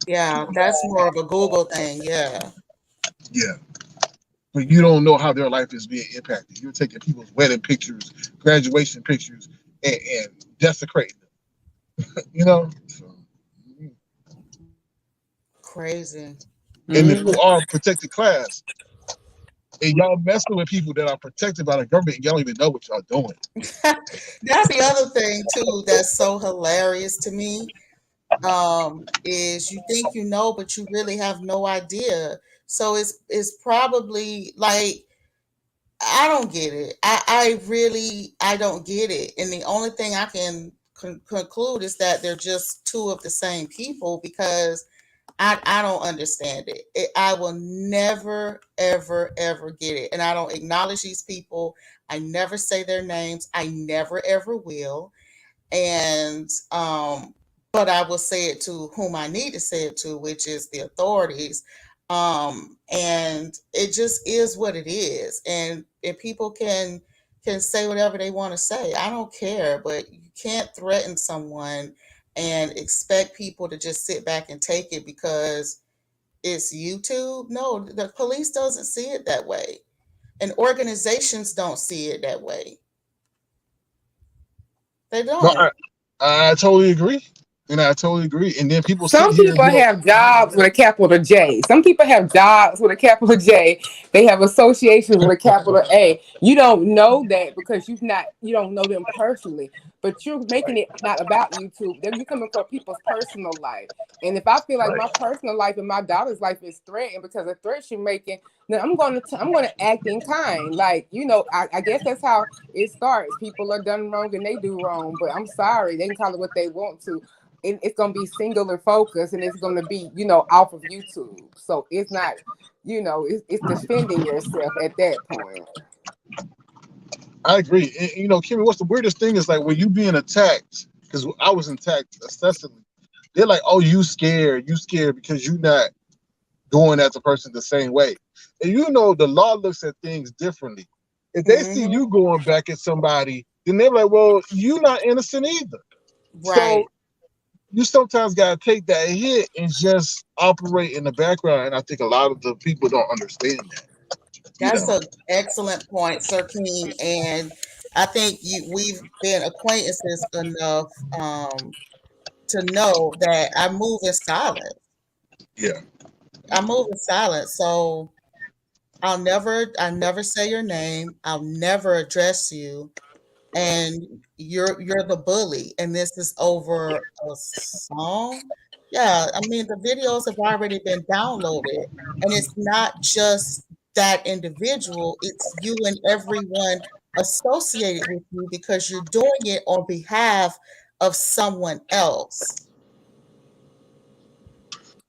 Yeah, that's more of a Google thing. Yeah. yeah. But you don't know how their life is being impacted. You're taking people's wedding pictures, graduation pictures, and desecrating them. So, Crazy. and Mm-hmm. people are protected class, and y'all messing with people that are protected by the government, and y'all don't even know what y'all doing. That's the other thing too that's so hilarious to me. Is you think you know, but you really have no idea. So it's probably like I don't get it. I really I don't get it. And the only thing I can conclude is that they're just two of the same people because I don't understand it. I will never, ever, ever get it. And I don't acknowledge these people. I never say their names. I never, ever will. And but I will say it to whom I need to say it to, which is the authorities. And it just is what it is. And people can say whatever they want to say. I don't care, but you can't threaten someone and expect people to just sit back and take it because it's YouTube. No, the police doesn't see it that way. And organizations don't see it that way. They No, don't. I totally agree, and I totally agree. And then people sit Some here and people have jobs with a capital J. Some people have jobs with a capital J. They have associations with a capital A. You don't know that because you don't know them personally. But you're making it not about YouTube. Then you're coming for people's personal life. And if I feel like my personal life and my daughter's life is threatened because of threats you're making, then I'm gonna act in kind. Like, I guess that's how it starts. People are done wrong and they do wrong. But I'm sorry, they can call it what they want to. It's going to be singular focus and it's going to be off of YouTube, so it's not it's defending yourself at that point. I agree. And, Kimmy, what's the weirdest thing is like when you being attacked, because I was attacked excessively. They're like, "Oh, you scared because you not going at the person the same way." And the law looks at things differently. If they see Hmm. you going back at somebody, then they're like, "Well, you're not innocent either." So Right. you sometimes gotta take that hit and just operate in the background. And I think a lot of the people don't understand that. You That's know. an excellent point, Sir King. And I think we've been acquaintances enough to know that I move in silence. Yeah. I move in silence. So I never say your name. I'll never address you. and you're the bully, and this is over a song. Yeah, I mean the videos have already been downloaded, and it's not just that individual, it's you and everyone associated with you because you're doing it on behalf of someone else.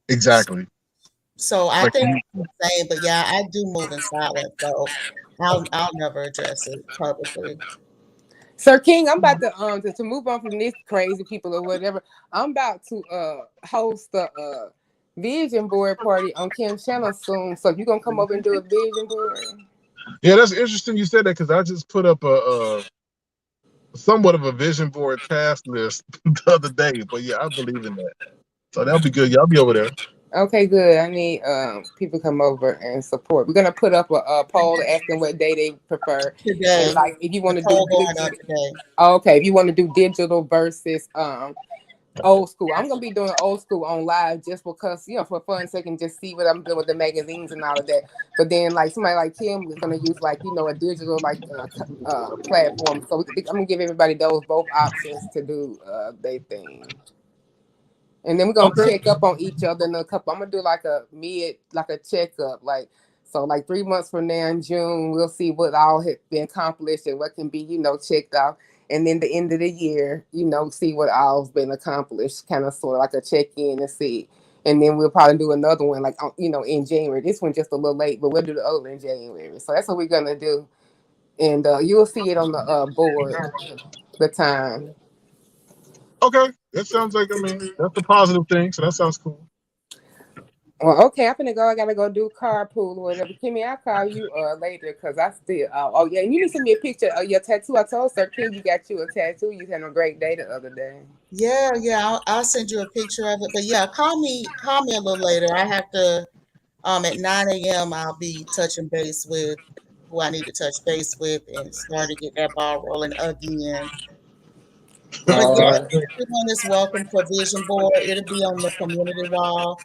Exactly. So I Like think it's insane, but yeah, I do move in silence, so I'll never address it publicly. Sir King, I'm about to move on from this crazy people or whatever. I'm about to host a vision board party on Kim's channel soon. So if you're gonna come over and do a vision board. yeah, that's interesting you said that because I just put up a somewhat of a vision board task list the other day. But yeah, I believe in that. So that'll be good. Y'all be over there. Okay, good. I need people to come over and support. We're gonna put up a poll asking what day they prefer, Today, and like if you want the to do poll going up today. okay, if you want to do digital versus old school. I'm gonna be doing old school on live just because for fun sake and just see what I'm doing with the magazines and all of that. But then like somebody like Kim is gonna use like a digital like platform. So I'm gonna give everybody those both options to do their thing. And then we're gonna Okay. check up on each other in a couple. I'm gonna do like a checkup, like so like 3 months from now in June, we'll see what all has been accomplished and what can be, checked off. And then the end of the year, see what all's been accomplished, kind of sort of like a check-in and see. And then we'll probably do another one like in January. This one just a little late, but we'll do the other one in January. So that's what we're gonna do. And you'll see it on the board, the time. Okay. That sounds like that's a positive thing. So that sounds cool. Well, okay, I'm gonna go. I gotta go do carpool or whatever. Kimmy, I'll call you later because I still. Oh yeah, and you need to send me a picture of your tattoo. I told Sir King you got you a tattoo. You had a great day the other day. Yeah, I'll send you a picture of it. But yeah, call me a little later. I have to at 9 a.m. I'll be touching base with who I need to touch base with and start to get that ball rolling again. But All yeah, right. everyone is welcome for Vision Board. It'll be on the community wall.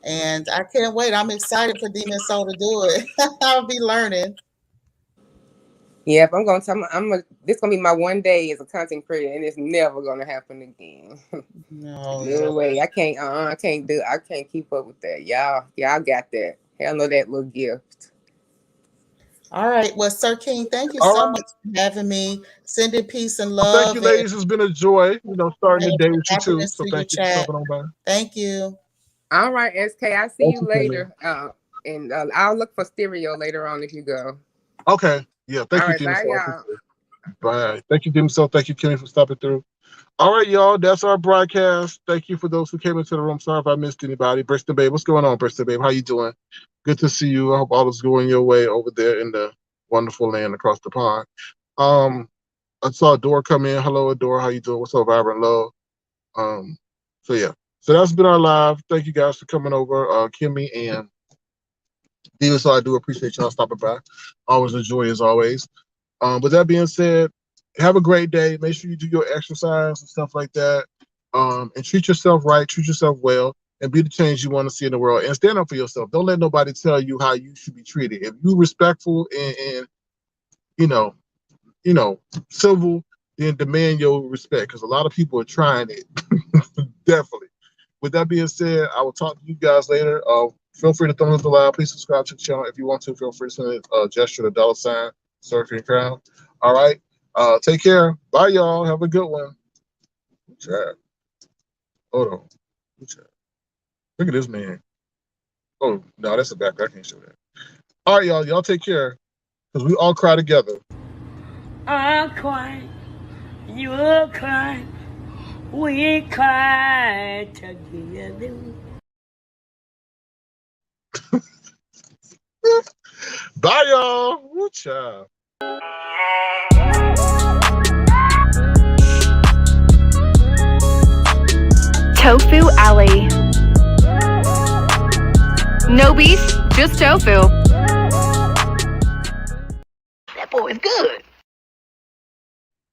And I can't wait. I'm excited for Demon Soul to do it. I'll be learning. Yeah, if I'm gonna tell, this gonna be my one day as a content creator, and it's never gonna happen again. No, No way. I can't. I can't do. I can't keep up with that. Y'all got that. Hell no, that little gift. All right. Well, Sir King, thank you All so right. much for having me. Sending peace and Well, thank love you, and ladies. It's been a joy, starting the day with you too. happiness So to your thank you for chat. stopping on by. Thank you. All right, SK. I'll see Thank you you, Kimmy. later. And I'll look for stereo later on if you go. Okay. Yeah. Thank All you, right, Kimmy. bye, y'all. Bye. Thank you, Kimmy. So thank you, Kimmy, for stopping through. All right, y'all. That's our broadcast. Thank you for those who came into the room. Sorry if I missed anybody. Bristol Babe, what's going on, Bristol Babe? How you doing? Good to see you. I hope all is going your way over there in the wonderful land across the pond. I saw Adore come in. Hello, Adore. How you doing? What's up, Vibrant Love? So yeah. So that's been our live. Thank you guys for coming over. Kimmy and Diva. So I do appreciate y'all stopping by. Always a joy as always. With that being said, have a great day. Make sure you do your exercise and stuff like that. And treat yourself right, treat yourself well, and be the change you want to see in the world. And stand up for yourself. Don't let nobody tell you how you should be treated. If you respectful and civil, then demand your respect. Because a lot of people are trying it. Definitely. With that being said, I will talk to you guys later. Feel free to thumb up the live. Please subscribe to the channel if you want to. Feel free to send a gesture, the $sign, surfing crown. All right. Take care. Bye, y'all. Have a good one. Chat. Hold on. Chat. Look at this man. Oh, no, that's a back. I can't show that. All right, y'all. Y'all take care. Because we all cry together. I'm crying. You're crying. We cry together. Bye, y'all. Woo, child. Tofu Alley. No beef, just tofu. That boy is good.